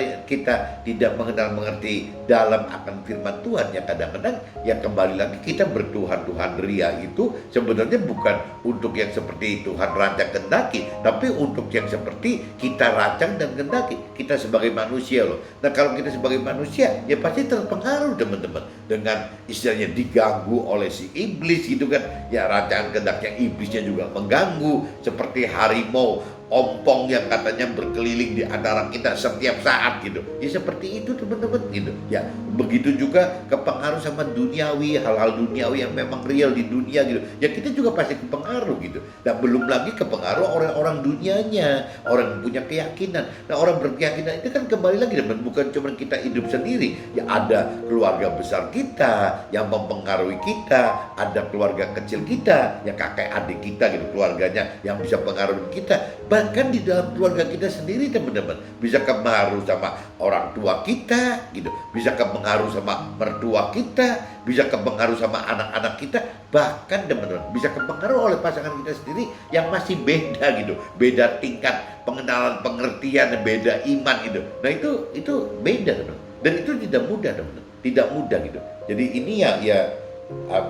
tidak mengerti dalam akan firman Tuhan, ya kadang-kadang ya kembali lagi kita bertuhan-tuhan ria itu sebenarnya bukan untuk yang seperti Tuhan rancang kendaki, tapi untuk yang seperti kita rancang dan kendaki kita sebagai manusia loh. Nah kalau kita sebagai manusia ya pasti terpengaruh teman-teman dengan istilahnya diganggu oleh si iblis gitu kan. Ya rancangan kendaknya iblisnya juga mengganggu, seperti harimau ompong yang katanya berkeliling di antara kita setiap saat gitu. Ya seperti itu teman-teman gitu. Ya begitu juga kepengaruh sama duniawi, hal-hal duniawi yang memang real di dunia gitu. Ya kita juga pasti kepengaruh gitu. Dan belum lagi kepengaruh orang-orang dunianya, orang yang punya keyakinan. Nah orang berkeyakinan itu kan kembali lagi teman, bukan cuma kita hidup sendiri. Ya ada keluarga besar kita yang mempengaruhi kita, ada keluarga kecil kita, ya kakek adik kita gitu, keluarganya yang bisa pengaruhi kita. Bahkan di dalam keluarga kita sendiri teman-teman bisa kepengaruh sama orang tua kita gitu, bisa kepengaruh sama mertua kita, bisa kepengaruh sama anak-anak kita, bahkan teman-teman bisa kepengaruh oleh pasangan kita sendiri yang masih beda gitu, beda tingkat pengenalan, pengertian, beda iman gitu. Nah itu beda teman-teman, dan itu tidak mudah teman-teman, tidak mudah gitu. Jadi ini ya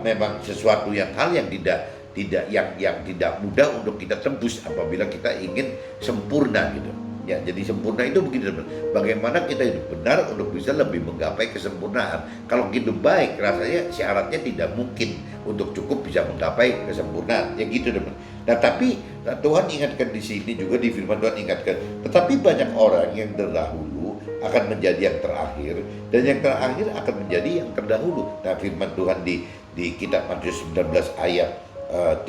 memang sesuatu yang hal yang tidak tidak mudah untuk kita tembus apabila kita ingin sempurna gitu. Ya, jadi sempurna itu begitu teman. Bagaimana kita hidup benar untuk bisa lebih menggapai kesempurnaan. Kalau hidup baik rasanya syaratnya tidak mungkin untuk cukup bisa menggapai kesempurnaan. Ya gitu teman. Nah, tapi Tuhan ingatkan di sini juga di firman Tuhan ingatkan, tetapi banyak orang yang terdahulu akan menjadi yang terakhir, dan yang terakhir akan menjadi yang terdahulu. Nah, firman Tuhan di kitab Matius 19 ayat 30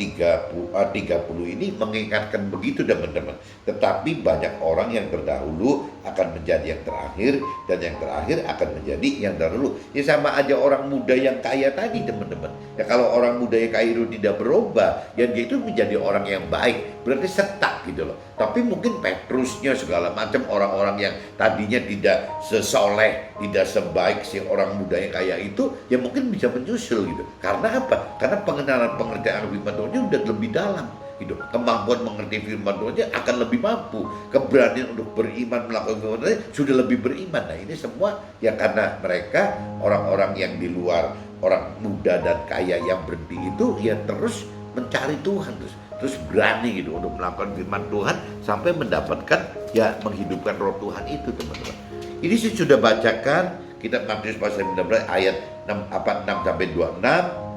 ini mengingatkan begitu teman-teman. Tetapi banyak orang yang terdahulu akan menjadi yang terakhir, dan yang terakhir akan menjadi yang terdahulu. Ya sama aja orang muda yang kaya tadi teman-teman. Ya kalau orang muda yang kaya itu tidak berubah, ya dia itu menjadi orang yang baik, berarti setak gitu loh. Tapi mungkin Petrusnya segala macam orang-orang yang tadinya tidak sesoleh, tidak sebaik si orang muda yang kaya itu, ya mungkin bisa menyusul gitu. Karena apa? Karena pengenalan pengertian firman Tuhan udah lebih dalam gitu. Kemampuan mengerti firman Tuhan akan lebih mampu. Keberanian untuk beriman melakukan firman Tuhan sudah lebih beriman. Nah ini semua ya karena mereka orang-orang yang di luar, orang muda dan kaya yang berhenti itu ya terus mencari Tuhan, terus berani gitu untuk melakukan firman Tuhan sampai mendapatkan ya menghidupkan roh Tuhan itu teman-teman. Ini saya sudah bacakan kitab Matius pasal 19 ayat 6 sampai 26,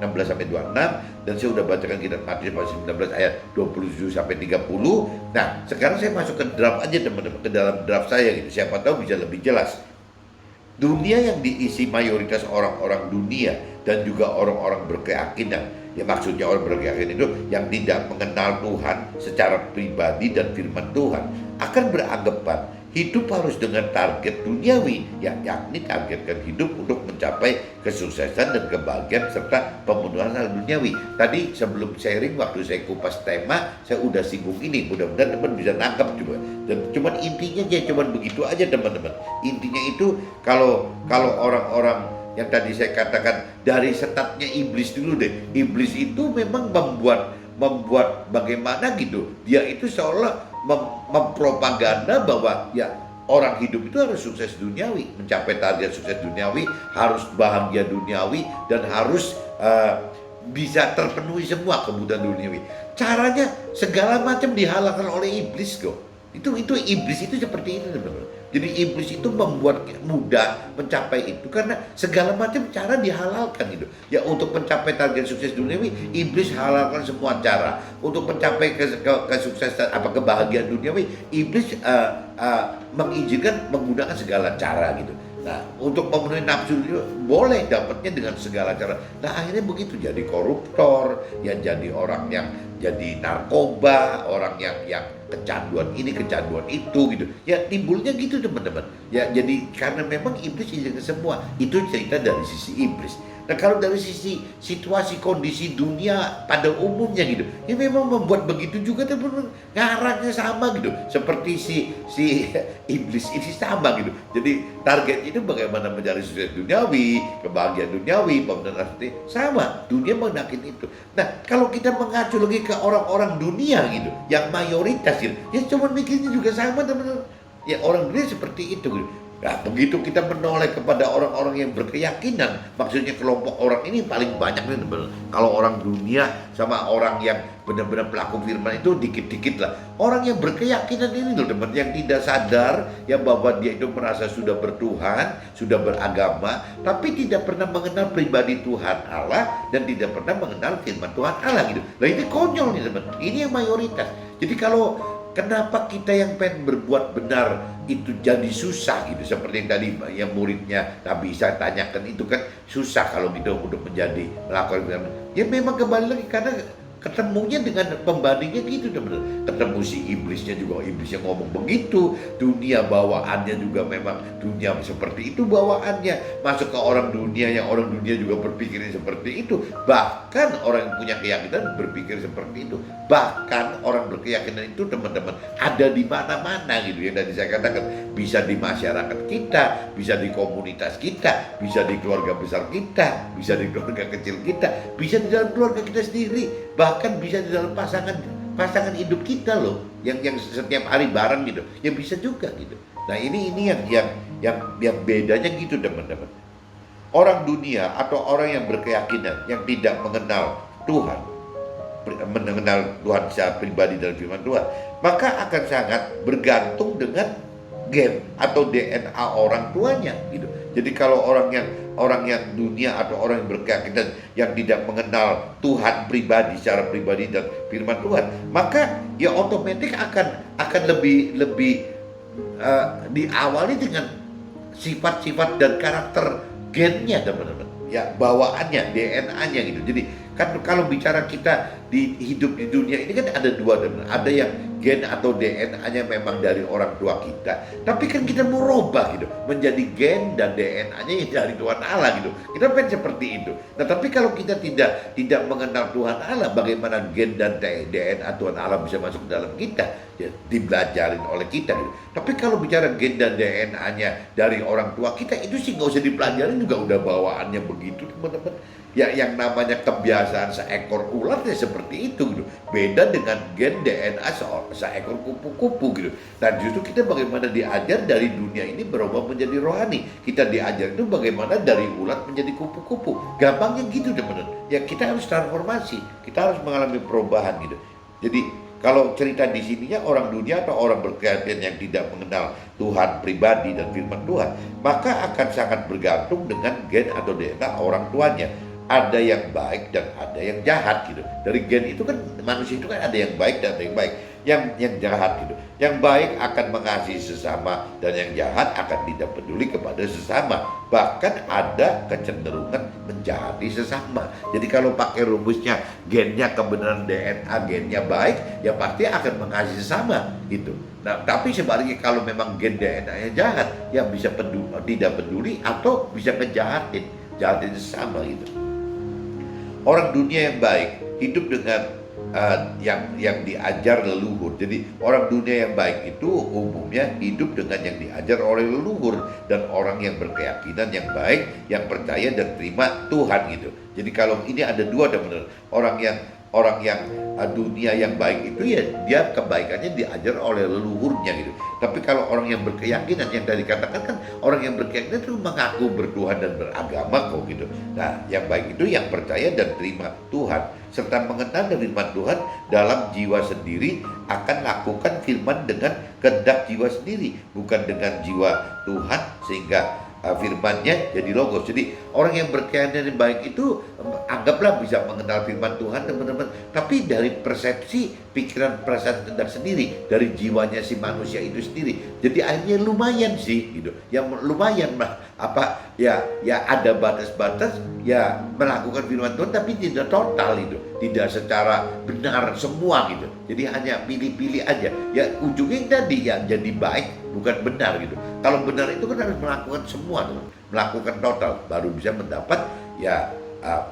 16 sampai 26, dan saya sudah bacakan kitab Matius pasal 19 ayat 27 sampai 30. Nah, sekarang saya masuk ke draft aja teman-teman, ke dalam draft saya gitu. Siapa tahu bisa lebih jelas. Dunia yang diisi mayoritas orang-orang dunia dan juga orang-orang berkeyakinan. Ya maksudnya orang berkeyakinan itu yang tidak mengenal Tuhan secara pribadi dan firman Tuhan akan beranggapan hidup harus dengan target duniawi, yakni targetkan hidup untuk mencapai kesuksesan dan kebahagiaan serta pemenuhan hal duniawi. Tadi sebelum sharing waktu saya kupas tema, saya udah singgung ini, mudah-mudahan teman bisa nangkap juga. Dan cuman intinya ya cuman begitu aja teman-teman. Intinya itu kalau orang-orang yang tadi saya katakan dari setatnya iblis dulu deh. Iblis itu memang membuat bagaimana gitu. Dia itu seolah mempropaganda bahwa ya orang hidup itu harus sukses duniawi, mencapai target sukses duniawi, harus bahagia duniawi, dan harus bisa terpenuhi semua kebutuhan duniawi. Caranya segala macam dihalalkan oleh iblis kok. Itu iblis itu seperti itu teman-teman. Jadi iblis itu membuat mudah mencapai itu karena segala macam cara dihalalkan gitu. Ya untuk mencapai target sukses duniawi, iblis halalkan semua cara. Untuk mencapai kesuksesan kebahagiaan duniawi, iblis mengizinkan menggunakan segala cara gitu. Nah, untuk memenuhi nafsu itu boleh dapatnya dengan segala cara. Nah, akhirnya begitu jadi koruptor, ya jadi orang yang jadi narkoba, orang yang kecanduan ini, kecanduan itu gitu. Ya timbulnya gitu teman-teman. Ya jadi karena memang iblis izinkan semua. Itu cerita dari sisi iblis. Nah kalau dari sisi situasi kondisi dunia pada umumnya gitu, ya memang membuat begitu juga teman-teman, ngarangnya sama gitu, seperti si iblis ini sama gitu. Jadi target itu bagaimana mencari sukses duniawi, kebahagiaan duniawi, pemenang seperti sama, dunia mendakin itu. Nah kalau kita mengacu lagi ke orang-orang dunia gitu, yang mayoritas gitu, ya cuma mikirnya juga sama teman-teman. Ya orang dunia seperti itu gitu. Nah, begitu kita menoleh kepada orang-orang yang berkeyakinan, maksudnya kelompok orang ini paling banyak nih, teman. Kalau orang dunia sama orang yang benar-benar pelaku firman itu dikit-dikit lah. Orang yang berkeyakinan ini loh, teman, yang tidak sadar ya bahwa dia itu merasa sudah bertuhan, sudah beragama, tapi tidak pernah mengenal pribadi Tuhan Allah dan tidak pernah mengenal firman Tuhan Allah gitu. Nah ini konyol nih, teman. Ini yang mayoritas. Jadi kalau kenapa kita yang pengen berbuat benar itu jadi susah gitu, seperti yang tadi yang muridnya Nabi Isa tanyakan itu kan susah kalau gitu untuk menjadi melakukan. Ya memang kembali lagi karena ketemunya dengan pembandingnya gitu, teman-teman. Ketemu si iblisnya juga, iblisnya ngomong begitu, dunia bawaannya juga memang dunia seperti itu bawaannya, masuk ke orang dunia yang orang dunia juga berpikirnya seperti itu, bahkan orang yang punya keyakinan berpikir seperti itu, bahkan orang berkeyakinan itu teman-teman ada di mana-mana gitu. Yang tadi saya katakan, bisa di masyarakat kita, bisa di komunitas kita, bisa di keluarga besar kita, bisa di keluarga kecil kita, bisa di dalam keluarga kita sendiri, bahkan bisa di dalam pasangan hidup kita loh, yang setiap hari bareng gitu, ya bisa juga gitu. Nah ini yang bedanya gitu, teman-teman. Orang dunia atau orang yang berkeyakinan yang tidak mengenal Tuhan, mengenal Tuhan secara pribadi dalam firman Tuhan, maka akan sangat bergantung dengan gen atau DNA orang tuanya gitu. Jadi kalau orang yang dunia atau orang yang berkeyakinan yang tidak mengenal Tuhan pribadi secara pribadi dan firman Tuhan, maka ya otomatis akan lebih diawali dengan sifat-sifat dan karakter gennya, teman-teman. Ya bawaannya, DNA-nya gitu. Jadi kan kalau bicara kita hidup di dunia ini kan ada dua, teman. Ada yang gen atau DNA-nya memang dari orang tua kita, tapi kan kita mau rubah gitu menjadi gen dan DNA-nya dari Tuhan Allah gitu. Kita pengen seperti itu. Nah tapi kalau kita tidak mengenal Tuhan Allah, bagaimana gen dan DNA Tuhan Allah bisa masuk ke dalam kita? Ya dibelajarin oleh kita gitu. Tapi kalau bicara gen dan DNA-nya dari orang tua kita, itu sih nggak usah dipelajarin juga, udah bawaannya begitu, teman-teman. Ya yang namanya kebiasaan seekor ular ya seperti itu gitu. Beda dengan gen DNA seekor kupu-kupu gitu. Dan justru kita bagaimana diajar dari dunia ini berubah menjadi rohani. Kita diajar itu bagaimana dari ular menjadi kupu-kupu. Gampangnya gitu, teman-teman. Ya kita harus transformasi, kita harus mengalami perubahan gitu. Jadi kalau cerita di sininya orang dunia atau orang berkeyakinan yang tidak mengenal Tuhan pribadi dan firman Tuhan, maka akan sangat bergantung dengan gen atau DNA orang tuanya. Ada yang baik dan ada yang jahat gitu. Dari gen itu kan manusia itu kan ada yang baik dan ada yang baik, yang jahat gitu. Yang baik akan mengasihi sesama dan yang jahat akan tidak peduli kepada sesama. Bahkan ada kecenderungan menjahati sesama. Jadi kalau pakai rumusnya gennya kebenaran DNA, gennya baik, ya pasti akan mengasihi sesama gitu. Nah, tapi sebaliknya kalau memang gen DNA-nya jahat, ya bisa tidak peduli atau bisa jahatin sesama gitu. Orang dunia yang baik hidup dengan yang diajar leluhur. Jadi orang dunia yang baik itu umumnya hidup dengan yang diajar oleh leluhur, dan orang yang berkeyakinan yang baik, yang percaya dan terima Tuhan gitu. Jadi kalau ini ada dua, teman-teman. Orang yang dunia yang baik itu ya dia kebaikannya diajar oleh leluhurnya gitu. Tapi kalau orang yang berkeyakinan, yang tadi katakan kan orang yang berkeyakinan itu mengaku bertuhan dan beragama kok gitu. Nah yang baik itu yang percaya dan terima Tuhan serta mengenal firman Tuhan dalam jiwa sendiri, akan lakukan firman dengan kehendak jiwa sendiri, bukan dengan jiwa Tuhan, sehingga firman-Nya jadi logos. Jadi orang yang berkeyakinan yang baik itu anggaplah bisa mengenal firman Tuhan, teman-teman, tapi dari persepsi, pikiran, perasaan, kehendak sendiri, dari jiwanya si manusia itu sendiri. Jadi akhirnya lumayan sih gitu. Yang lumayan lah ya ada batas-batas ya melakukan firman Tuhan, tapi tidak total itu, tidak secara benar semua gitu. Jadi hanya pilih-pilih aja. Ya ujungnya tadi ya jadi baik bukan benar gitu. Kalau benar itu kan harus melakukan semua, teman. Melakukan total baru bisa mendapat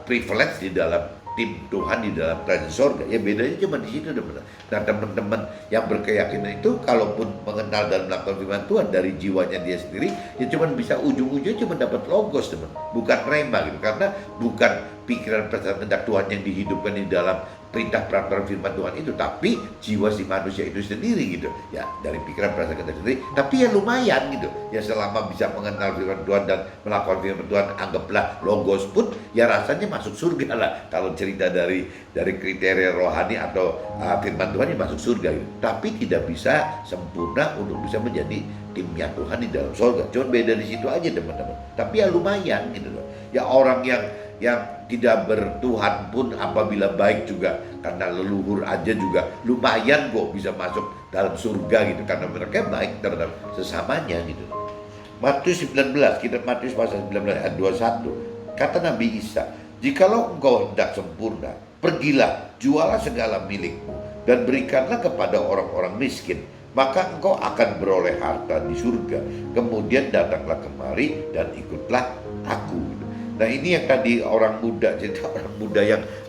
privilege di dalam tim Tuhan di dalam kerajaan sorga. Ya bedanya cuma di situ teman-teman. Nah teman-teman yang berkeyakinan itu kalaupun mengenal dan melakukan firman Tuhan dari jiwanya dia sendiri, ya cuma bisa ujung-ujungnya cuma dapat logos teman, bukan rema gitu. Karena bukan pikiran perasaan kehendak Tuhan yang dihidupkan di dalam perintah peraturan firman Tuhan itu, tapi jiwa si manusia itu sendiri gitu ya, dari pikiran perasaan kehendak sendiri. Tapi ya lumayan gitu ya, selama bisa mengenal firman Tuhan dan melakukan firman Tuhan, anggaplah logos pun ya rasanya masuk surga lah. Kalau cerita dari kriteria rohani atau firman Tuhan yang masuk surga gitu. Tapi tidak bisa sempurna untuk bisa menjadi timnya Tuhan di dalam surga. Cuma beda di situ aja teman-teman. Tapi ya lumayan gitu loh. Ya orang yang tidak bertuhan pun apabila baik juga karena leluhur aja juga lumayan kok bisa masuk dalam surga gitu, karena mereka baik terhadap sesamanya gitu. Matius 19, kita Matius pasal 19 ayat 21, kata Nabi Isa, jikalau engkau hendak sempurna, pergilah, jualah segala milikmu dan berikanlah kepada orang-orang miskin, maka engkau akan beroleh harta di surga. Kemudian datanglah kemari dan ikutlah aku. Nah ini yang tadi orang muda, jadi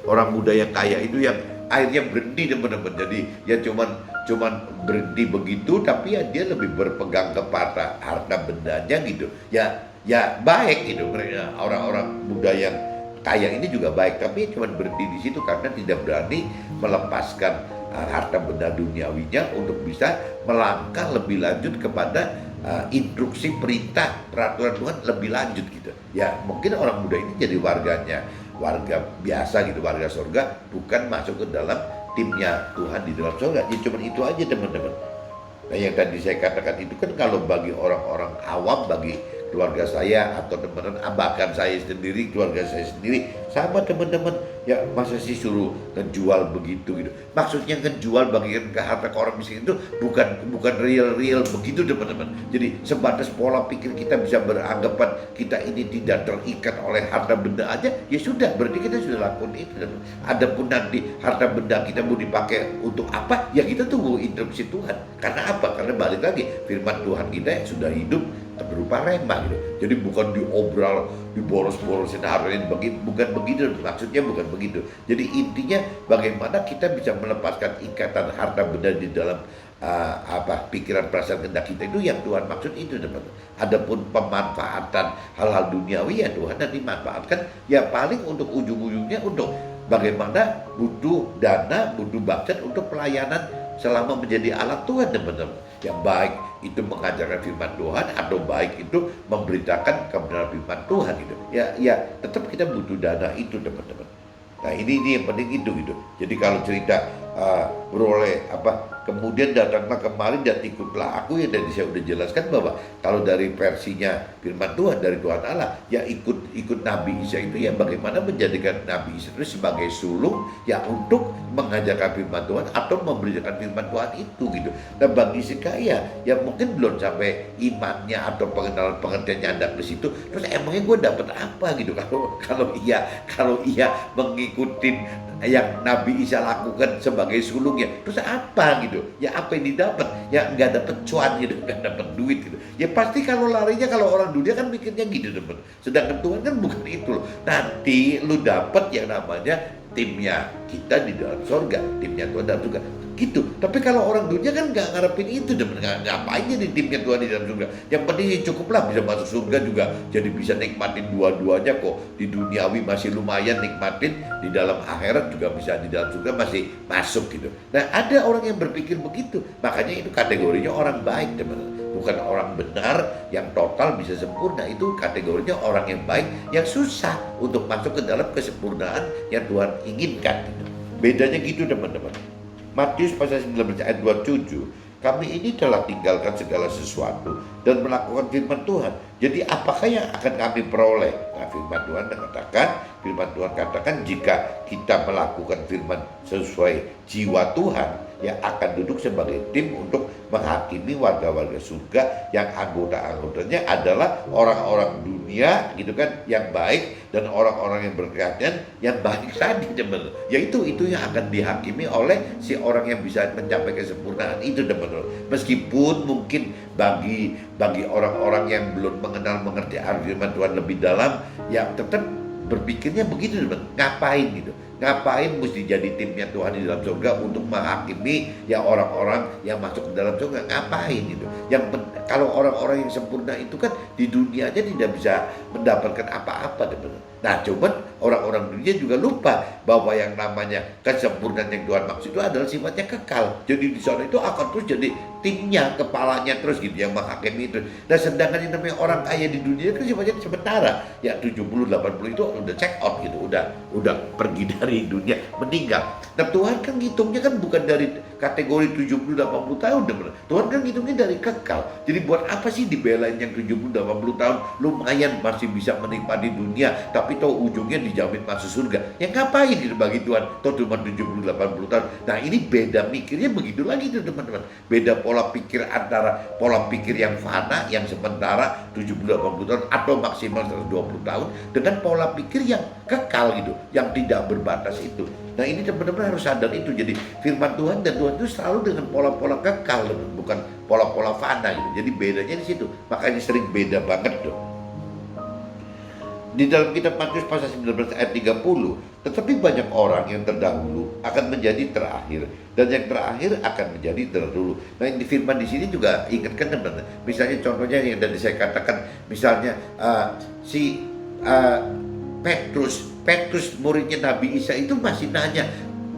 orang muda yang kaya itu yang akhirnya berhenti teman-teman. Jadi ya cuman berhenti begitu, tapi ya dia lebih berpegang kepada harta bendanya gitu. Ya baik gitu, mereka orang-orang muda yang kaya ini juga baik, tapi cuma berhenti di situ karena tidak berani melepaskan harta benda duniawinya untuk bisa melangkah lebih lanjut kepada instruksi perintah peraturan Tuhan lebih lanjut gitu. Ya mungkin orang muda ini jadi warga biasa gitu, warga surga, bukan masuk ke dalam timnya Tuhan di dalam surga. Ya cuma itu aja teman-teman. Nah yang tadi saya katakan itu kan kalau bagi orang-orang awam, bagi keluarga saya atau teman-teman, bahkan saya sendiri, keluarga saya sendiri, sama teman-teman, ya masa sih suruh ngejual begitu gitu. Maksudnya ngejual bagian ke harta ke orang miskin itu bukan real begitu teman-teman. Jadi sebatas pola pikir kita bisa beranggapan kita ini tidak terikat oleh harta benda aja, ya sudah, berarti kita sudah lakukan itu teman. Adapun nanti harta benda kita mau dipakai untuk apa, ya kita tunggu instruksi Tuhan. Karena apa? Karena balik lagi firman Tuhan kita yang sudah hidup berupa rema gitu. Jadi bukan diobral, diboros-borosin hartanya, bukan begitu. Maksudnya bukan begitu. Jadi intinya bagaimana kita bisa melepaskan ikatan harta benda di dalam pikiran perasaan kehendak kita, itu yang Tuhan maksud itu teman. Adapun pemanfaatan hal-hal duniawi ya Tuhan nanti manfaatkan ya paling untuk ujung-ujungnya untuk bagaimana butuh dana, butuh budget untuk pelayanan selama menjadi alat Tuhan teman-teman. Yang baik itu mengajarkan firman Tuhan atau baik itu memberitakan kebenaran firman Tuhan gitu. Ya tetap kita butuh dana itu teman-teman. Nah ini yang penting itu gitu. Jadi kalau cerita beroleh kemudian datanglah kemari dan ikutlah aku, ya tadi saya udah jelaskan bahwa kalau dari versinya firman Tuhan dari Tuhan Allah ya ikut Nabi Isa itu ya bagaimana menjadikan Nabi Isa itu sebagai sulung ya untuk mengajarkan firman Tuhan atau memberitakan firman Tuhan itu gitu. Dan bagi si kaya ya mungkin belum sampai imannya atau pengertiannya ada di situ, terus emangnya gue dapat apa gitu kalau ia mengikuti yang Nabi Isa lakukan sebagai sulungnya, terus apa gitu? Ya apa yang didapat? Ya nggak dapat cuan gitu, nggak dapat duit gitu. Ya pasti kalau larinya, kalau orang dunia kan mikirnya gitu teman. Sedangkan Tuhan kan bukan itu loh. Nanti lu dapat yang namanya timnya kita di dalam surga, timnya Tuhan dalam surga gitu. Tapi kalau orang dunia kan nggak ngarepin itu, teman. Ngapain jadi timnya Tuhan di dalam surga? Yang penting cukuplah bisa masuk surga juga, jadi bisa nikmatin dua-duanya kok. Di duniawi masih lumayan nikmatin, di dalam akhirat juga bisa, di dalam surga masih masuk gitu. Nah ada orang yang berpikir begitu, makanya itu kategorinya orang baik teman. Bukan orang benar yang total bisa sempurna, itu kategorinya orang yang baik yang susah untuk masuk ke dalam kesempurnaan yang Tuhan inginkan gitu. Bedanya gitu teman-teman. Matius pasal 19 ayat 27, kami ini telah tinggalkan segala sesuatu dan melakukan firman Tuhan. Jadi apakah yang akan kami peroleh? Nah firman Tuhan katakan jika kita melakukan firman sesuai jiwa Tuhan, yang akan duduk sebagai tim untuk menghakimi warga-warga surga yang anggota-anggotanya adalah orang-orang dunia gitu kan, yang baik, dan orang-orang yang berkeyakinan yang baik tadi teman. Yaitu yang akan dihakimi oleh si orang yang bisa mencapai kesempurnaan itu teman. Meskipun mungkin bagi orang-orang yang belum mengenal mengerti firman Tuhan lebih dalam, ya tetap berpikirnya begitu teman, ngapain gitu, ngapain mesti jadi timnya Tuhan di dalam surga untuk menghakimi ya orang-orang yang masuk ke dalam surga, ngapain gitu. Kalau orang-orang yang sempurna itu kan di dunia aja tidak bisa mendapatkan apa-apa teman. Nah cuman orang-orang dunia juga lupa bahwa yang namanya kesempurnaan yang Tuhan maksud itu adalah sifatnya kekal. Jadi di sana itu akan terus jadi timnya, kepalanya terus gitu yang menghakimi itu. Nah sedangkan yang namanya orang kaya di dunia kan sifatnya sementara. Ya 70-80 itu udah check out gitu, udah pergi dari dunia, meninggal. Nah Tuhan kan ngitungnya kan bukan dari kategori 70-80 tahun teman. Tuhan kan ngitungnya dari kekal. Jadi buat apa sih dibelain yang 70-80 tahun? Lumayan masih bisa menikmati dunia, tapi tahu ujungnya dijamin masuk surga. Ya ngapain itu bagi Tuhan? Tahu cuma 70-80 tahun. Nah ini beda mikirnya begitu lagi tuh teman-teman. Beda pola pikir antara pola pikir yang fana, yang sementara 70-80 tahun atau maksimal 120 tahun dengan pola pikir yang kekal gitu, yang tidak berbatas itu. Nah ini teman-teman harus sadar itu. Jadi firman Tuhan dan Tuhan itu selalu dengan pola-pola kekal, bukan pola-pola fana gitu. Jadi bedanya di situ. Makanya sering beda banget tuh. Di dalam kitab Matius pasal 19 ayat 30, tetapi banyak orang yang terdahulu akan menjadi terakhir, dan yang terakhir akan menjadi terdahulu. Nah, di firman di sini juga ingatkan teman-teman. Misalnya contohnya yang tadi saya katakan, misalnya Petrus muridnya Nabi Isa itu masih nanya,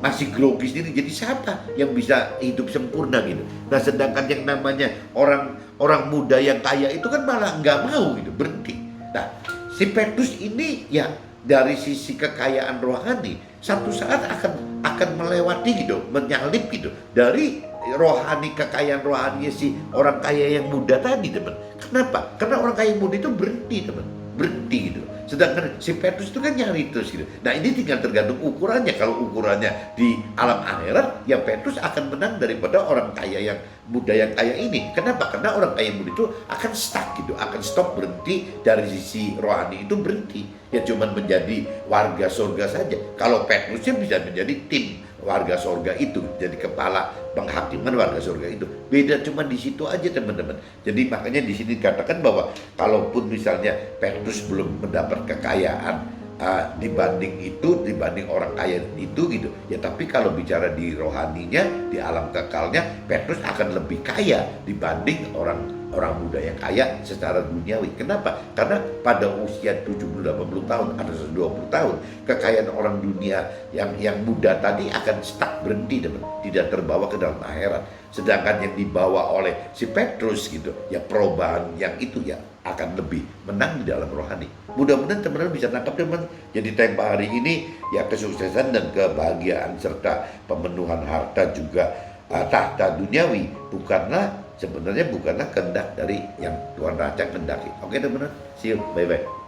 masih grogi sendiri, jadi siapa yang bisa hidup sempurna gitu. Nah sedangkan yang namanya orang muda yang kaya itu kan malah nggak mau gitu, berhenti. Nah si Petrus ini ya dari sisi kekayaan rohani satu saat akan melewati gitu, menyalip gitu dari rohani, kekayaan rohani si orang kaya yang muda tadi teman. Kenapa? Karena orang kaya yang muda itu berhenti teman, berhenti gitu. Sedangkan si Petrus itu kan nyari terus gitu. Nah ini tinggal tergantung ukurannya. Kalau ukurannya di alam akhirat, ya Petrus akan menang daripada orang kaya yang muda yang kaya ini. Kenapa? Karena orang kaya muda itu akan stuck gitu, akan stop, berhenti dari sisi rohani itu, berhenti. Ya cuman menjadi warga surga saja. Kalau Petrusnya bisa menjadi tim warga surga itu, jadi kepala penghakiman warga surga itu. Beda cuma di situ aja teman-teman. Jadi makanya di sini dikatakan bahwa kalaupun misalnya Petrus belum mendapat kekayaan dibanding orang kaya itu gitu ya, tapi kalau bicara di rohaninya, di alam kekalnya, Petrus akan lebih kaya dibanding orang muda yang kaya secara duniawi. Kenapa? Karena pada usia 70-80 tahun atau 120 tahun, kekayaan orang dunia yang muda tadi akan stuck, berhenti teman, tidak terbawa ke dalam akhirat. Sedangkan yang dibawa oleh si Petrus gitu ya, perubahan yang itu ya akan lebih menang di dalam rohani. Mudah-mudahan teman-teman bisa tangkap teman. Jadi tema hari ini ya kesuksesan dan kebahagiaan serta pemenuhan harta juga tahta duniawi sebenarnya bukanlah kehendak dari yang Tuhan Raja kehendaki. Oke teman-teman, see you, bye-bye.